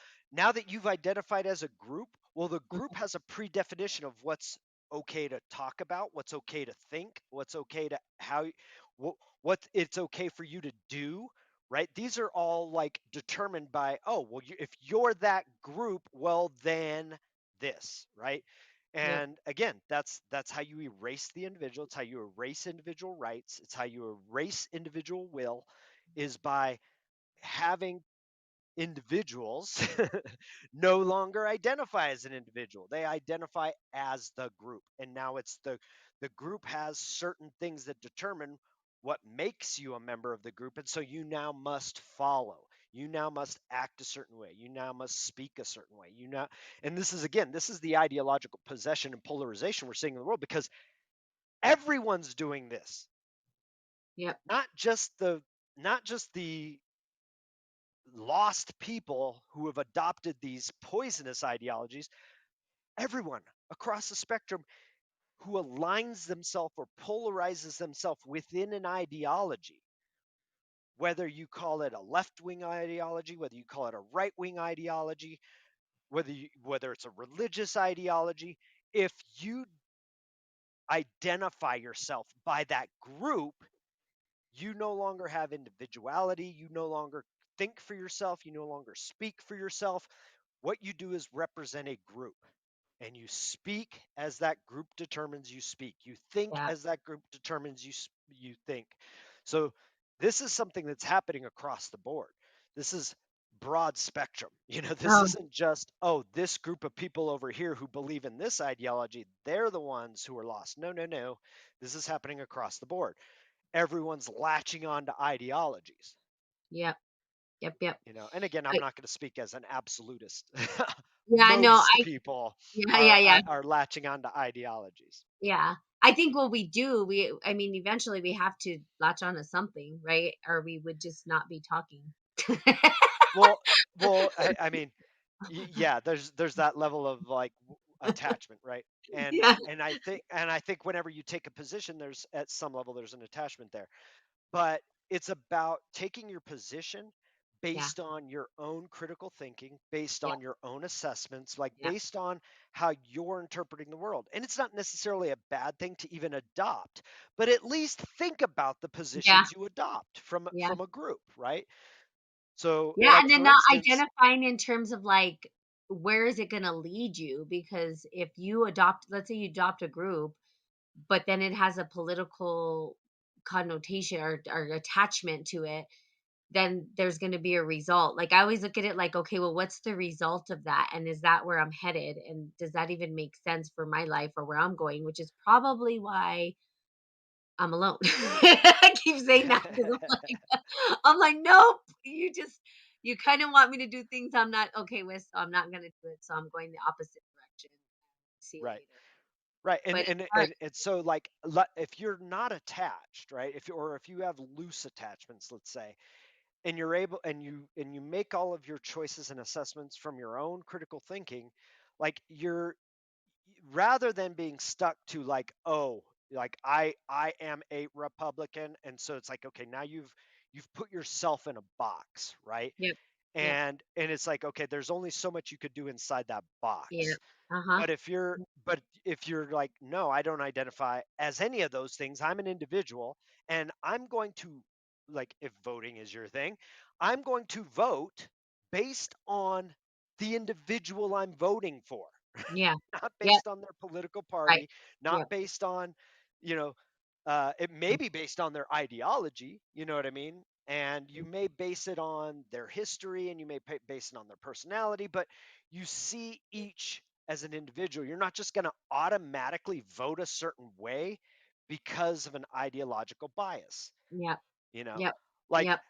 that you've identified as a group, well the group Mhm. has a predefinition of what's okay to talk about, what's okay to think, what's okay to what it's okay for you to do, right? These are all like determined by, oh, well if you're that group, well then this, right? Yep. And again, that's how you erase the individual, it's how you erase individual rights, it's how you erase individual will, is by having individuals no longer identify as an individual. They identify as the group. And now it's the group has certain things that determine what makes you a member of the group. And so you now must follow. You now must act a certain way. You now must speak a certain way. You now, and this is again, this is the ideological possession and polarization we're seeing in the world because everyone's doing this. Yep. Not just the lost people who have adopted these poisonous ideologies, everyone across the spectrum who aligns themselves or polarizes themselves within an ideology, whether you call it a left wing ideology, whether you call it a right wing ideology, whether it's a religious ideology, if you identify yourself by that group, you no longer have individuality, you no longer think for yourself, you no longer speak for yourself. What you do is represent a group, and you speak as that group determines you speak. You think Yeah. as that group determines you think. So this is something that's happening across the board. This is broad spectrum. This Oh, isn't just, oh, this group of people over here who believe in this ideology, they're the ones who are lost. No, no, no. This is happening across the board. Everyone's latching on to ideologies. yep. Yep, yep. And again, I'm I not going to speak as an absolutist. yeah, no, Most I people yeah, are yeah, yeah. are are latching on to ideologies. Yeah. I think what we do, I mean, eventually we have to latch on to something, right? Or we would just not be talking. Well, I mean, yeah, there's that level of like attachment, right? And Yeah. and I think whenever you take a position, there's at some level there's an attachment there. But it's about taking your position Yeah. based on your own critical thinking, based Yeah. on your own assessments, like Yeah. based on how you're interpreting the world. And it's not necessarily a bad thing to even adopt, but at least think about the Yeah. positions you adopt from Yeah. from a group, right? So, Yeah, like and then for not instance, identifying in terms of like where is it going to lead you? Because if you adopt, let's say you adopt a group, but then it has a political connotation or attachment to it, then there's going to be a result. Like I always look at it like, okay, well, what's the result of that? And is that where I'm headed? And does that even make sense for my life or where I'm going? Which is probably why I'm alone. I keep saying that because I'm like, nope. You kind of want me to do things I'm not okay with, so I'm not going to do it. So I'm going the opposite direction. See you right. later. Right, and But it's and hard. and, and so like if you're not attached, right? If you have loose attachments, let's say, and you're able and you make all of your choices and assessments from your own critical thinking, like you're rather than being stuck to like, oh, like I am a Republican, and so it's like, okay, now you've put yourself in a box, right? Yep. Yep. And it's like, okay, there's only so much you could do inside that Yep. box. Uh huh. But if you're like, no, I don't identify as any of those things, I'm an individual, and I'm going to, like, if voting is your thing, I'm going to vote based on the individual I'm voting for, Yeah. not Yep. based on their political Right. party, not Yep. based on, you know, it may be based on their ideology, you know what I mean? And you may base it on their history and you may base it on their personality, but you see each as an individual. You're not just going to automatically vote a certain way because of an ideological bias, Yep. you know? Yep. Like, Yep.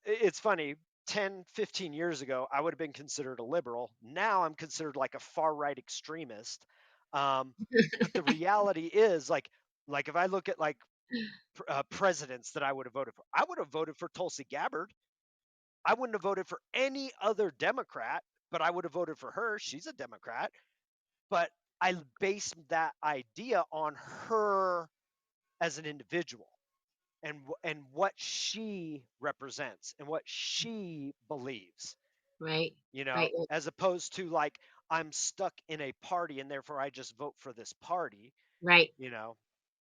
it's funny, 10, 15 years ago I would have been considered a liberal. Now I'm considered like a far right extremist. um, but the reality is, like if I look at like presidents that I would have voted for, I would have voted for Tulsi Gabbard. I wouldn't have voted for any other Democrat, but I would have voted for her. She's a Democrat. but I base that idea on her as an individual and what she represents and what she believes, Right. you Right. know, as opposed to like I'm stuck in a party and therefore I just vote for this party, Right. you know.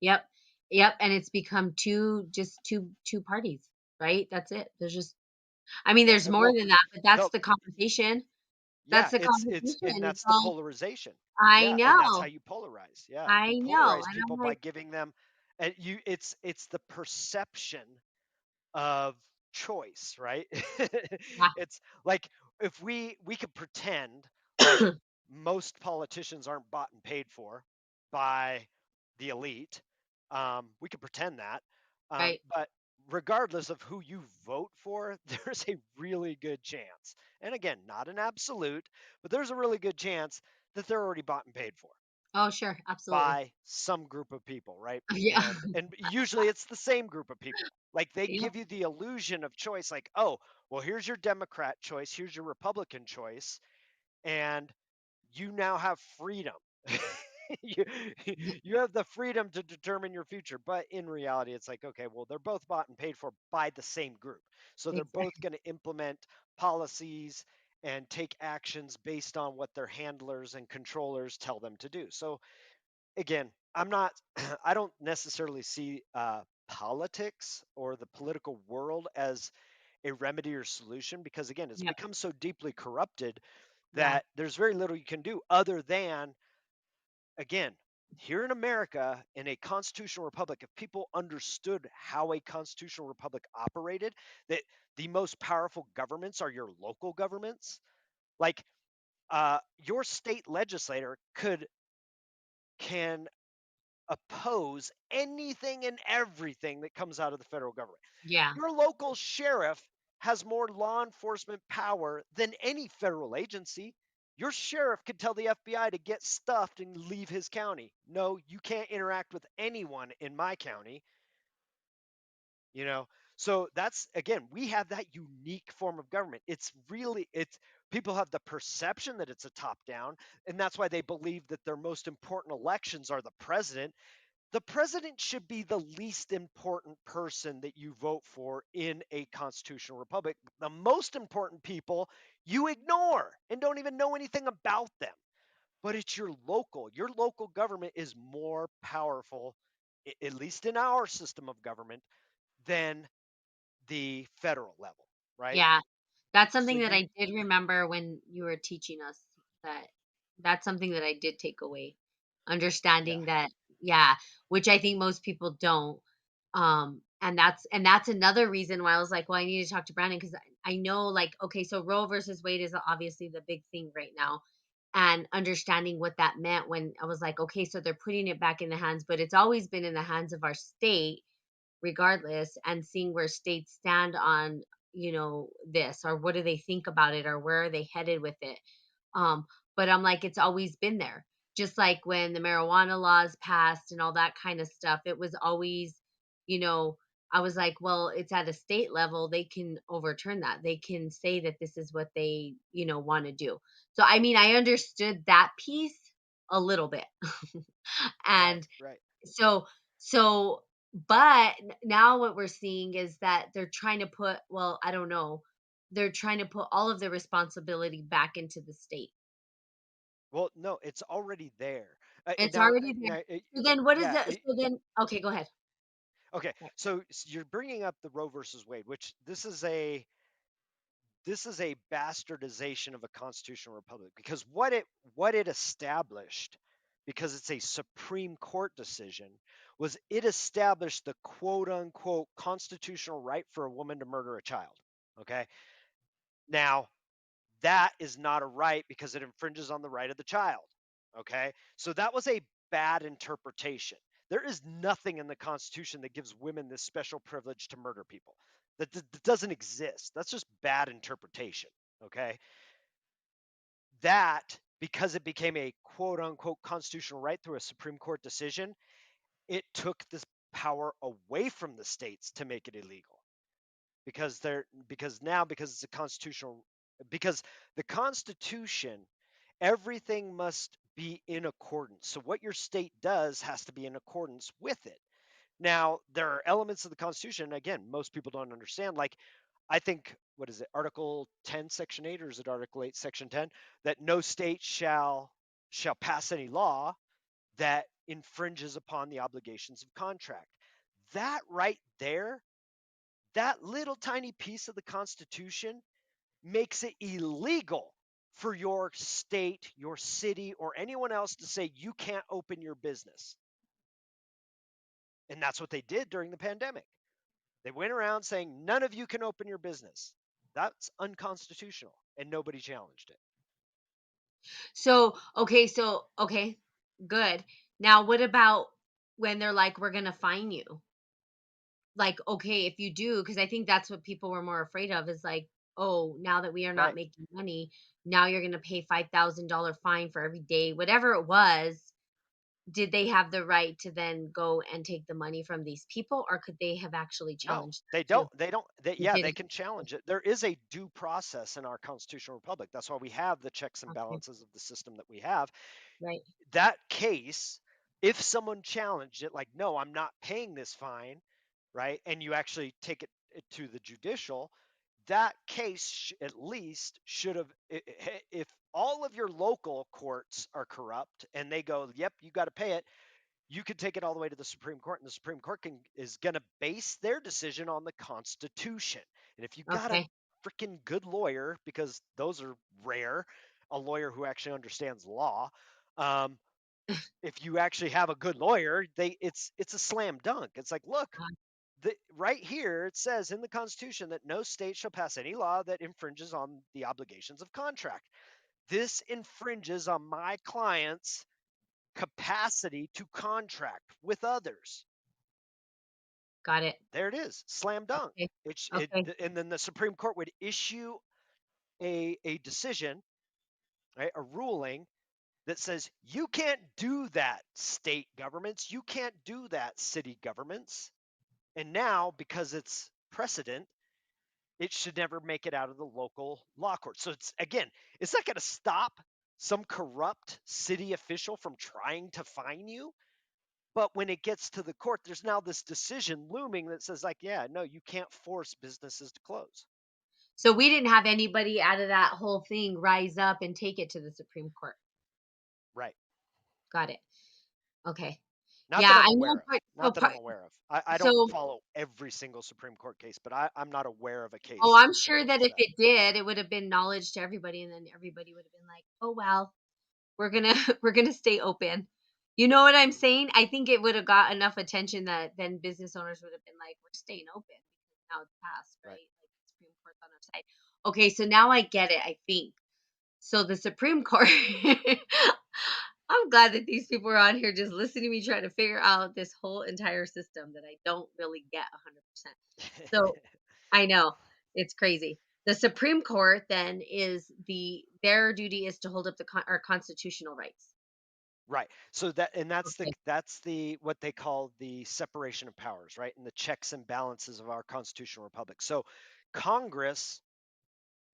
Yep. Yep. And it's become two parties, right? That's it. There's just, I mean, Yeah, there's more well, than that, but that's the the conversation. That's yeah, the it's conversation. and It's that's the all, polarization. I Yeah, and that's how know. you polarize. Yeah, I you know. polarize And people I'm by like, giving them and you it's the perception of choice, right? It's like if we could pretend like yeah. most politicians aren't bought and paid for by the elite. We could pretend that, Right. but regardless of who you vote for, there's a really good chance, and again, not an absolute, but there's a really good chance that they're already bought and paid for Oh, sure. Absolutely. by some group of people, right? Yeah. And usually it's the same group of people. Like they Yeah. give you the illusion of choice like, "Oh, well here's your Democrat choice, here's your Republican choice, and you now have freedom." you, you have the freedom to determine your future, but in reality it's like, okay, well they're both bought and paid for by the same group. So they're both Exactly. going to implement policies and take actions based on what their handlers and controllers tell them to do. So again, I'm not, I don't necessarily see politics or the political world as a remedy or solution because, again, it's Yep. become so deeply corrupted Yeah. that there's very little you can do other than, again, here in America, in a constitutional republic, if people understood how a constitutional republic operated, that the most powerful governments are your local governments, like your state legislator can oppose anything and everything that comes out of the federal government. Yeah. Your local sheriff has more law enforcement power than any federal agency. Your sheriff could tell the FBI to get stuffed and leave his county. No, you can't interact with anyone in my county, you know. So that's again, we have that unique form of government. It's people have the perception that it's a top down, and that's why they believe that their most important elections are the president should be the least important person that you vote for in a constitutional republic. The most important people you ignore and don't even know anything about them. But it's your local. Your local government is more powerful, at least in our system of government, than the federal level, right? Yeah. That's So something that you, I did remember when you were teaching us, that that's something that I did take away. yeah, Understanding that, yeah, which I think most people don't. And that's another reason why I was like, well, I need to talk to Brandon because I know, like, okay, so Roe versus Wade is obviously the big thing right now. And understanding what that meant when I was like, okay, so they're putting it back in the hands, but it's always been in the hands of our state regardless, and seeing where states stand on, this, or what do they think about it, or where are they headed with it. um but I'm like, it's always been there. Just like when the marijuana laws passed and all that kind of stuff, it was always, you know I was like, well, it's at a state level, they can overturn that, they can say that this is what they want to do. So I mean, I understood that piece a little bit. right, And right. so so but now what we're seeing is that they're trying to put, well, I don't know, they're trying to put all of the responsibility back into the state. Well, no, it's already there. It's Now, already there. now, So then what is yeah, it? So then, okay, go ahead. okay. Right. So you're bringing up the Roe versus Wade, which this is a bastardization of a constitutional republic because what it established, because it's a Supreme Court decision, was it established the quote unquote constitutional right for a woman to murder a child. Okay. Now, that is not a right because it infringes on the right of the child. Okay. So that was a bad interpretation. There is nothing in the Constitution that gives women this special privilege to murder people. That doesn't exist. That's just bad interpretation. Okay. That, because it became a quote unquote constitutional right through a Supreme Court decision, it took this power away from the states to make it illegal because it's a constitutional, because the Constitution, everything must be in accordance. So what your state does has to be in accordance with it. Now, there are elements of the Constitution, again, most people don't understand. Like, I think, what is it, Article 10, Section 8, or is it Article 8, Section 10, that no state shall pass any law that infringes upon the obligations of contract. That right there, that little tiny piece of the Constitution makes it illegal for your state, your city, or anyone else to say you can't open your business. And that's what they did during the pandemic. They went around saying none of you can open your business. That's unconstitutional, and nobody challenged it. So okay, good. Now what about when they're like, we're gonna fine you? Like, okay, if you do, because I think that's what people were more afraid of is like, oh, now that we are not Right. making money, now you're gonna pay $5,000 fine for every day, whatever it was. Did they have the right to then go and take the money from these people, or could they have actually No, challenged they that too? don't. They don't. They Yeah, they didn't. can challenge it. There is a due process in our constitutional republic. That's why we have the checks and Okay, balances of the system that we have. right. That case, if someone challenged it, like, no, I'm not paying this fine, right? And you actually take it to the judicial, that case at least should have, if all of your local courts are corrupt and they go, yep, you got to pay it, you could take it all the way to the Supreme Court, and the Supreme Court is going to base their decision on the Constitution. And if you got a Okay. freaking good lawyer, because those are rare, a lawyer who actually understands law, um, if you actually have a good lawyer, it's a slam dunk. It's like, look, right here it says in the Constitution that no state shall pass any law that infringes on the obligations of contract. This infringes on my client's capacity to contract with others. Got it. There it is, slam dunk. Okay. It's it, Okay. and then the Supreme Court would issue a decision, right, a ruling that says you can't do that, state governments, you can't do that, city governments. And now, because it's precedent, it should never make it out of the local law court. So it's, again, it's not going to stop some corrupt city official from trying to fine you. But when it gets to the court, there's now this decision looming that says, like, yeah, no, you can't force businesses to close. So we didn't have anybody out of that whole thing rise up and take it to the Supreme Court. Right. Got it. Okay. Not Yeah, that I I'm know aware of. part so Not that I'm part aware of. I don't so follow every single Supreme Court case, but I'm not aware of a oh, case I'm that sure that holds if that. it did, it would have been knowledge to everybody, and then everybody would have been like, "Oh, well, we're gonna we're gonna stay open." You know what I'm Mhm. saying? I think it would have got enough attention that then business owners would have been like, "We're staying open because now it's passed, Right. right? Like the Supreme Court's on our side." Okay, so now I get it, I think. So the Supreme Court I'm glad that these people are on here just listening to me try to figure out this whole entire system that I don't really get 100%. So I know, it's crazy. The Supreme Court then is their duty is to hold up our constitutional rights. Right. So Okay. that's the what they call the separation of powers, right? And the checks and balances of our constitutional republic. So Congress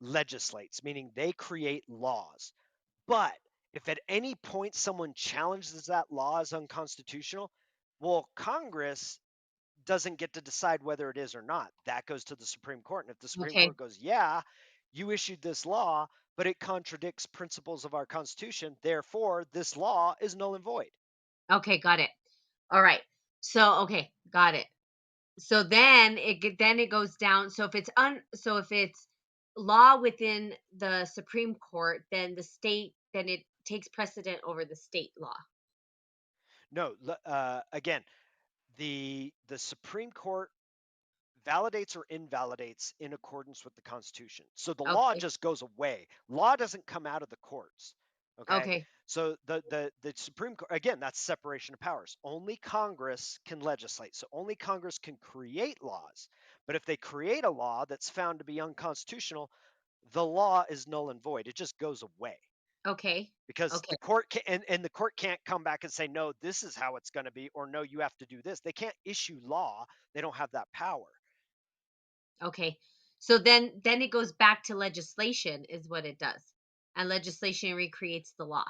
legislates, meaning they create laws. But if at any point someone challenges that law as unconstitutional, well, Congress doesn't get to decide whether it is or not. That goes to the Supreme Court. And if the Supreme Okay. Court goes, yeah, you issued this law, but it contradicts principles of our Constitution, therefore, this law is null and void. Okay, got it. All right. So, okay, got it. So then it goes down. So if it's law within the Supreme Court, then then it takes precedent over the state law. No, again, the Supreme Court validates or invalidates in accordance with the Constitution. So the law Okay. just goes away. Law doesn't come out of the courts. Okay. Okay. So the Supreme Court, again, that's separation of powers. Only Congress can legislate. So only Congress can create laws. But if they create a law that's found to be unconstitutional, the law is null and void. It just goes away Okay. because Okay. the court and the court can't come back and say, no, this is how it's going to be, or no, you have to do this. They can't issue law. They don't have that power. Okay. So then it goes back to legislation is what it does. And legislation recreates the law.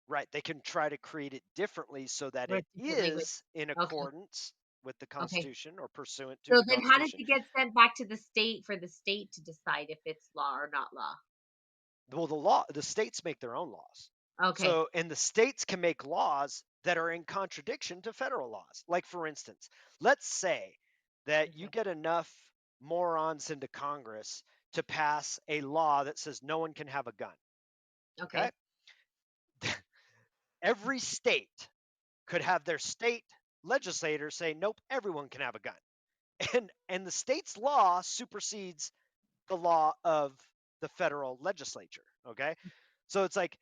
right, they can try to create it differently so that With it different language. is in Okay. accordance with the Okay. Constitution or pursuant to So the then how does Constitution. it get sent back to the state for the state to decide if it's law or not law? Well, the states make their own laws. Okay. So, and the states can make laws that are in contradiction to federal laws. Like, for instance, let's say that you Okay. get enough morons into Congress to pass a law that says no one can have a gun. Okay. Okay. Every state could have their state legislators say, nope, everyone can have a gun. And the state's law supersedes the law of the federal legislature. Okay. So it's like,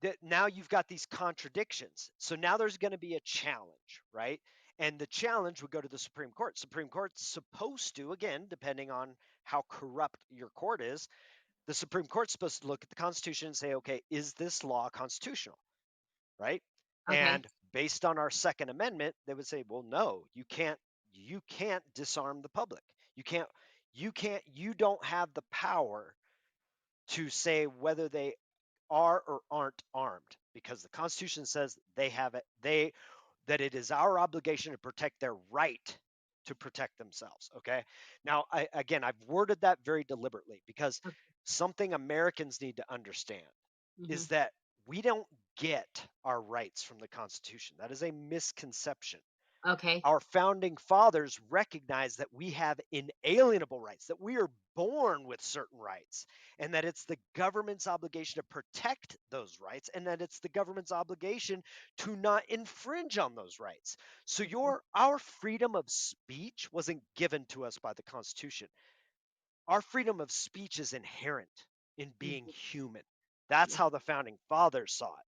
that now you've got these contradictions. So now there's going to be a challenge, right? And the challenge would go to the Supreme Court. Supreme Court's supposed to, again, depending on how corrupt your court is, the Supreme Court's supposed to look at the Constitution and say, okay, is this law constitutional, right? Okay. And based on our Second Amendment, they would say, well, no, you can't disarm the public. You don't have the power to say whether they are or aren't armed, because the Constitution says they have it, that it is our obligation to protect their right to protect themselves. Okay. Now, I've worded that very deliberately because Okay. something Americans need to understand Mhm. is that we don't get our rights from the Constitution. That is a misconception. Okay. Our founding fathers recognized that we have inalienable rights, that we are born with certain rights, and that it's the government's obligation to protect those rights, and that it's the government's obligation to not infringe on those rights. So Mhm. our freedom of speech wasn't given to us by the Constitution. Our freedom of speech is inherent in being Mhm. human. That's Yeah. how the founding fathers saw it.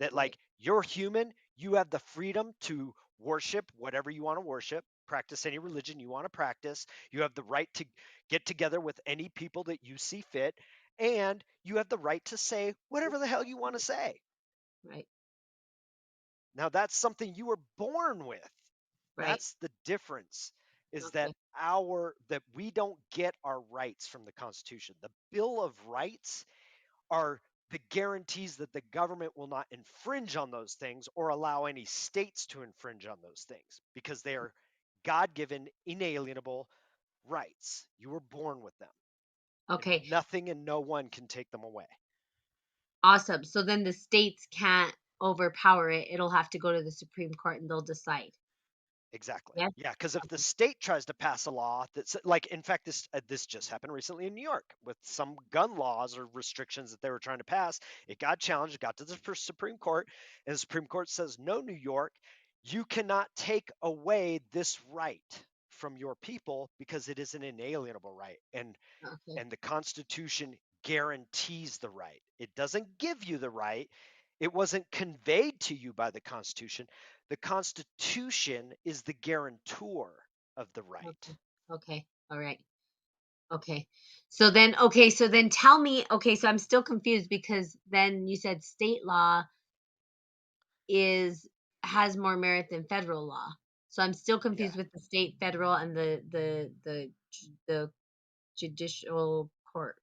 That, Right. like, you're human, you have the freedom to worship whatever you want to worship, practice any religion you want to practice. You have the right to get together with any people that you see fit, and you have the right to say whatever the hell you want to say. Right. Now, that's something you were born with. Right. That's the difference, is that Okay. we don't get our rights from the Constitution. The Bill of Rights are the guarantees that the government will not infringe on those things or allow any states to infringe on those things, because they are God-given, inalienable rights. You were born with them, and Okay. nothing and no one can take them away. Awesome. So then the states can't overpower it. It'll have to go to the Supreme Court and they'll decide. Exactly. Yes? Yeah, because if the Okay. state tries to pass a law that's like, in fact, this just happened recently in New York with some gun laws or restrictions that they were trying to pass. It got challenged, it got to the Supreme Court, and the Supreme Court says, "No, New York, you cannot take away this right from your people because it is an inalienable right." Okay. And the Constitution guarantees the right. It doesn't give you the right. It wasn't conveyed to you by the Constitution. The Constitution is the guarantor of the right. Okay. Okay. All right. Okay. So then tell me, okay, so I'm still confused because then you said state law is has more merit than federal law. So I'm still Yeah. confused with the state, federal, and the judicial court,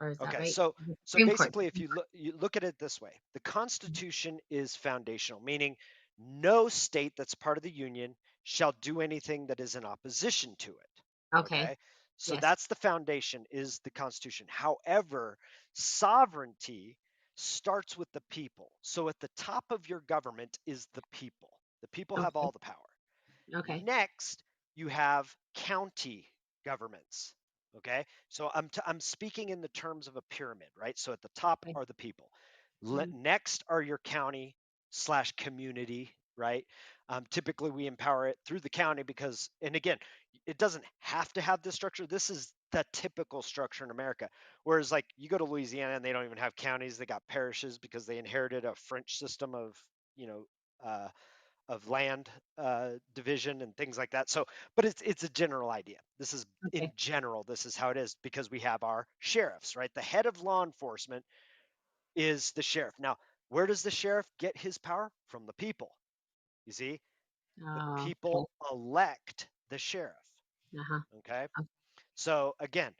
or is that Okay. right? The So Supreme Court. basically, if you look at it this way, the Constitution is foundational, meaning no state that's part of the Union shall do anything that is in opposition to it. Okay. Okay. So Yes. that's the foundation, is the Constitution. However, sovereignty starts with the people. So at the top of your government is the people. The people have Okay. all the power. Okay. Next, you have county governments. Okay, so I'm speaking in the terms of a pyramid, right? So at the top Okay. are the people. Mhm. Next are your county slash community, right? Typically, we empower it through the county because, and again, it doesn't have to have this structure. This is the typical structure in America. Whereas, like, you go to Louisiana and they don't even have counties; they got parishes because they inherited a French system of, you know, uh, land division and things like that. So, but it's a general idea. This is, in Okay. general, this is how it is, because we have our sheriffs, right? The head of law enforcement is the sheriff. Now, where does the sheriff get his power? From the people. You see, the Okay. people elect the sheriff. Uh-huh. Okay. Uh, So again,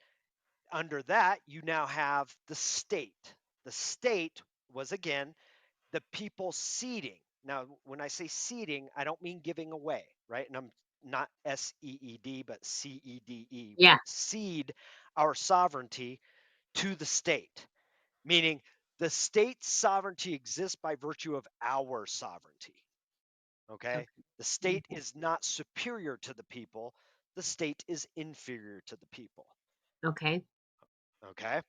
under that, you now have the state. The state was, again, the people seeding. Now, when I say seeding, I don't mean giving away, right? And I'm not SEED, but CEDE, Yeah. right? Cede our sovereignty to the state, meaning the state's sovereignty exists by virtue of our sovereignty. Okay. Okay. The state Okay. is not superior to the people, the state is inferior to the people. Okay. Okay.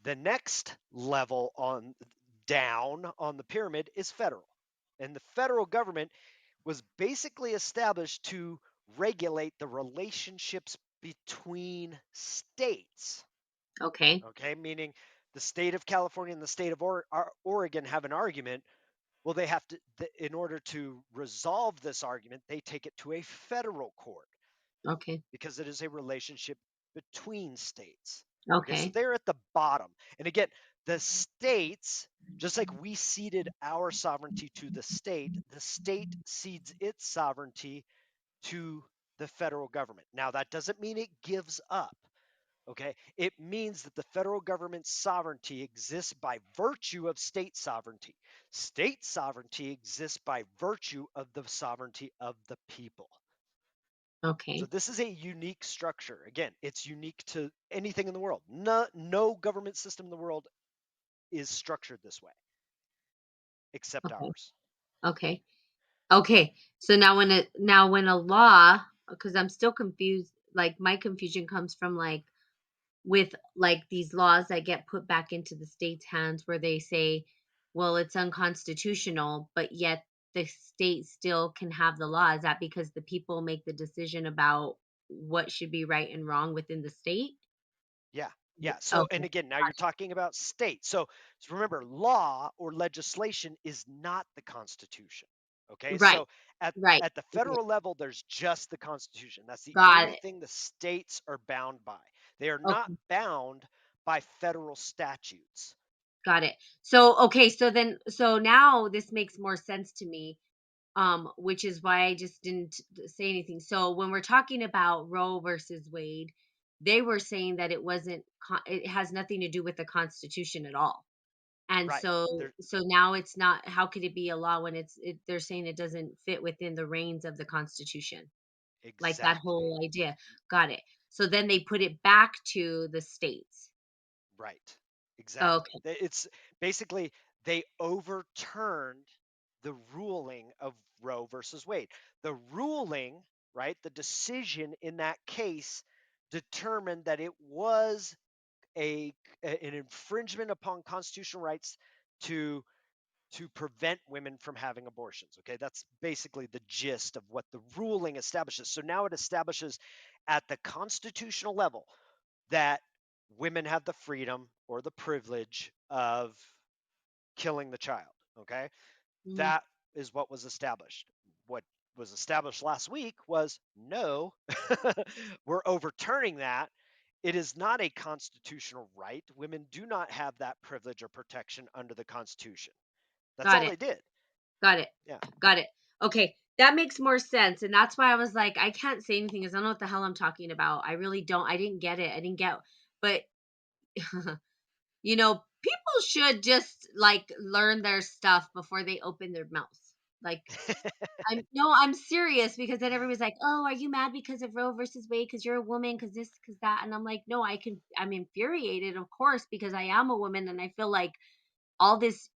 The next level on down on the pyramid is federal. And the federal government was basically established to regulate the relationships between states. Okay. Okay, meaning the state of California and the state of Oregon have an argument. Well, they have to, in order to resolve this argument, they take it to a federal court Okay. because it is a relationship between states. Okay, so Okay. they're at the bottom. And again, the states, just like we ceded our sovereignty to the state cedes its sovereignty to the federal government. Now, that doesn't mean it gives up. Okay, it means that the federal government's sovereignty exists by virtue of state sovereignty. State sovereignty exists by virtue of the sovereignty of the people. So Okay. this is a unique structure. Again, it's unique to anything in the world. No government system in the world is structured this way except Okay. ours. Okay. Okay. So now when a law, because I'm still confused, like my confusion comes from like with like these laws that get put back into the state's hands where they say, well, it's unconstitutional, but yet the state still can have the law. Is that because the people make the decision about what should be right and wrong within the state? Yeah. Yeah. So, and Okay. again, now you're Gotcha. talking about state. So remember, law or legislation is not the Constitution. Okay. Right. So at, Right. at the Right. federal level, there's just the Constitution. That's the Got only it. thing the states are bound by. They are not Okay. bound by federal statutes. Got it. So okay, so now this makes more sense to me, which is why I just didn't say anything. So when we're talking about Roe versus Wade, they were saying that it has nothing to do with the Constitution at all. And Right. so now it's not, how could it be a law when they're saying it doesn't fit within the reins of the Constitution? Like that Exactly. whole idea. Got it. So then they put it back to the states. Right. Exactly. Okay. It's basically they overturned the ruling of Roe versus Wade. The ruling, right, the decision in that case determined that it was an infringement upon constitutional rights to to prevent women from having abortions. Okay, that's basically the gist of what the ruling establishes. So now it establishes at the constitutional level that women have the freedom or the privilege of killing the child. Okay. Mhm. That is what was established. What was established last week was no, we're overturning that. It is not a constitutional right. Women do not have that privilege or protection under the Constitution. That's Got all it. they did. Got it. Yeah. Got it. Okay, that makes more sense, and that's why I was like, I can't say anything because I don't know what the hell I'm talking about. I really don't. I didn't get it. I didn't get, but people should just like learn their stuff before they open their mouths. Like, I'm serious because then everybody's like, "Oh, are you mad because of Roe versus Wade? Because you're a woman? Because this? Because that?" And I'm like, "No, I'm infuriated, of course, because I am a woman, and I feel like all this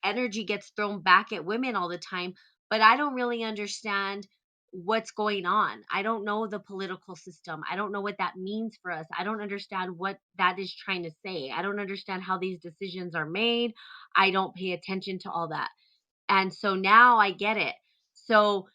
energy gets thrown back at women all the time, but I don't really understand what's going on. I don't know the political system. I don't know what that means for us. I don't understand what that is trying to say. I don't understand how these decisions are made. I don't pay attention to all that. And so now I get it. So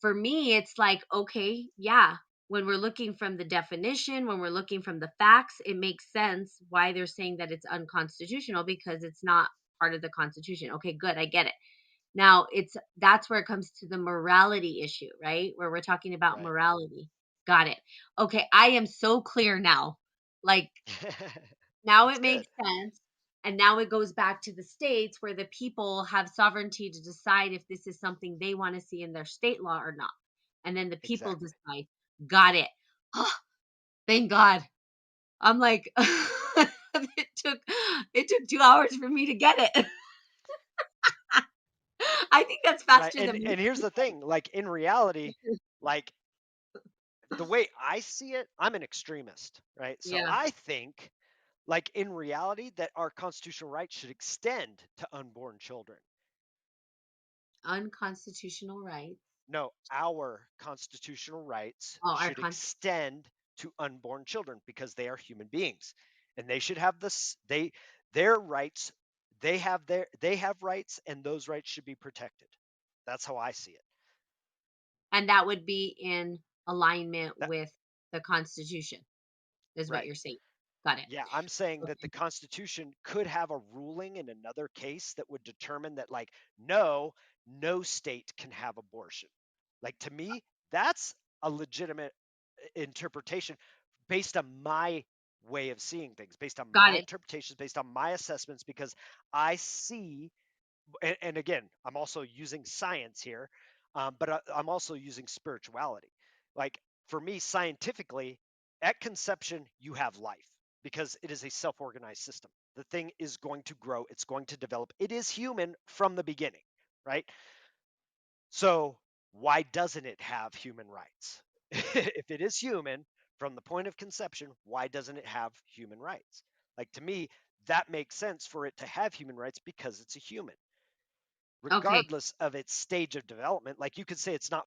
for me, it's like, okay, yeah, when we're looking from the definition, when we're looking from the facts, it makes sense why they're saying that it's unconstitutional because it's not part of the Constitution. Okay, good, I get it. Now that's where it comes to the morality issue, right? Where we're talking about Right. morality. Got it. Okay, I am so clear now. Like, now That's it makes good. sense. And now it goes back to the states where the people have sovereignty to decide if this is something they want to see in their state law or not. And then the people Exactly. decide. Got it. Thank God. I'm like, it took 2 hours for me to get it. I think that's right? faster than And here's the thing, like in reality, like the way I see it, I'm an extremist, right? So Yeah, I think, like in reality, that our constitutional rights should extend to unborn children. unconstitutional rights. No, our constitutional rights Oh, our should con extend to unborn children because they are human beings, and they should have this. Their rights. They have rights, and those rights should be protected. That's how I see it. and that would be in alignment That with the Constitution, is what right. you're saying. Got it. Yeah, I'm saying that the Okay. Constitution could have a ruling in another case that would determine that, like, no, no state can have abortion. Like, to me, that's a legitimate interpretation based on my way of seeing things, based on Got my it. interpretations, based on my assessments, because I see, and again, I'm also using science here, but I'm also using spirituality. Like for me, scientifically, at conception, you have life because it is a self organized system. The thing is going to grow, it's going to develop. It is human from the beginning, right? So, why doesn't it have human rights? If it is human from the point of conception, why doesn't it have human rights? Like to me, that makes sense for it to have human rights because it's a human Okay. regardless of its stage of development. Like you could say it's not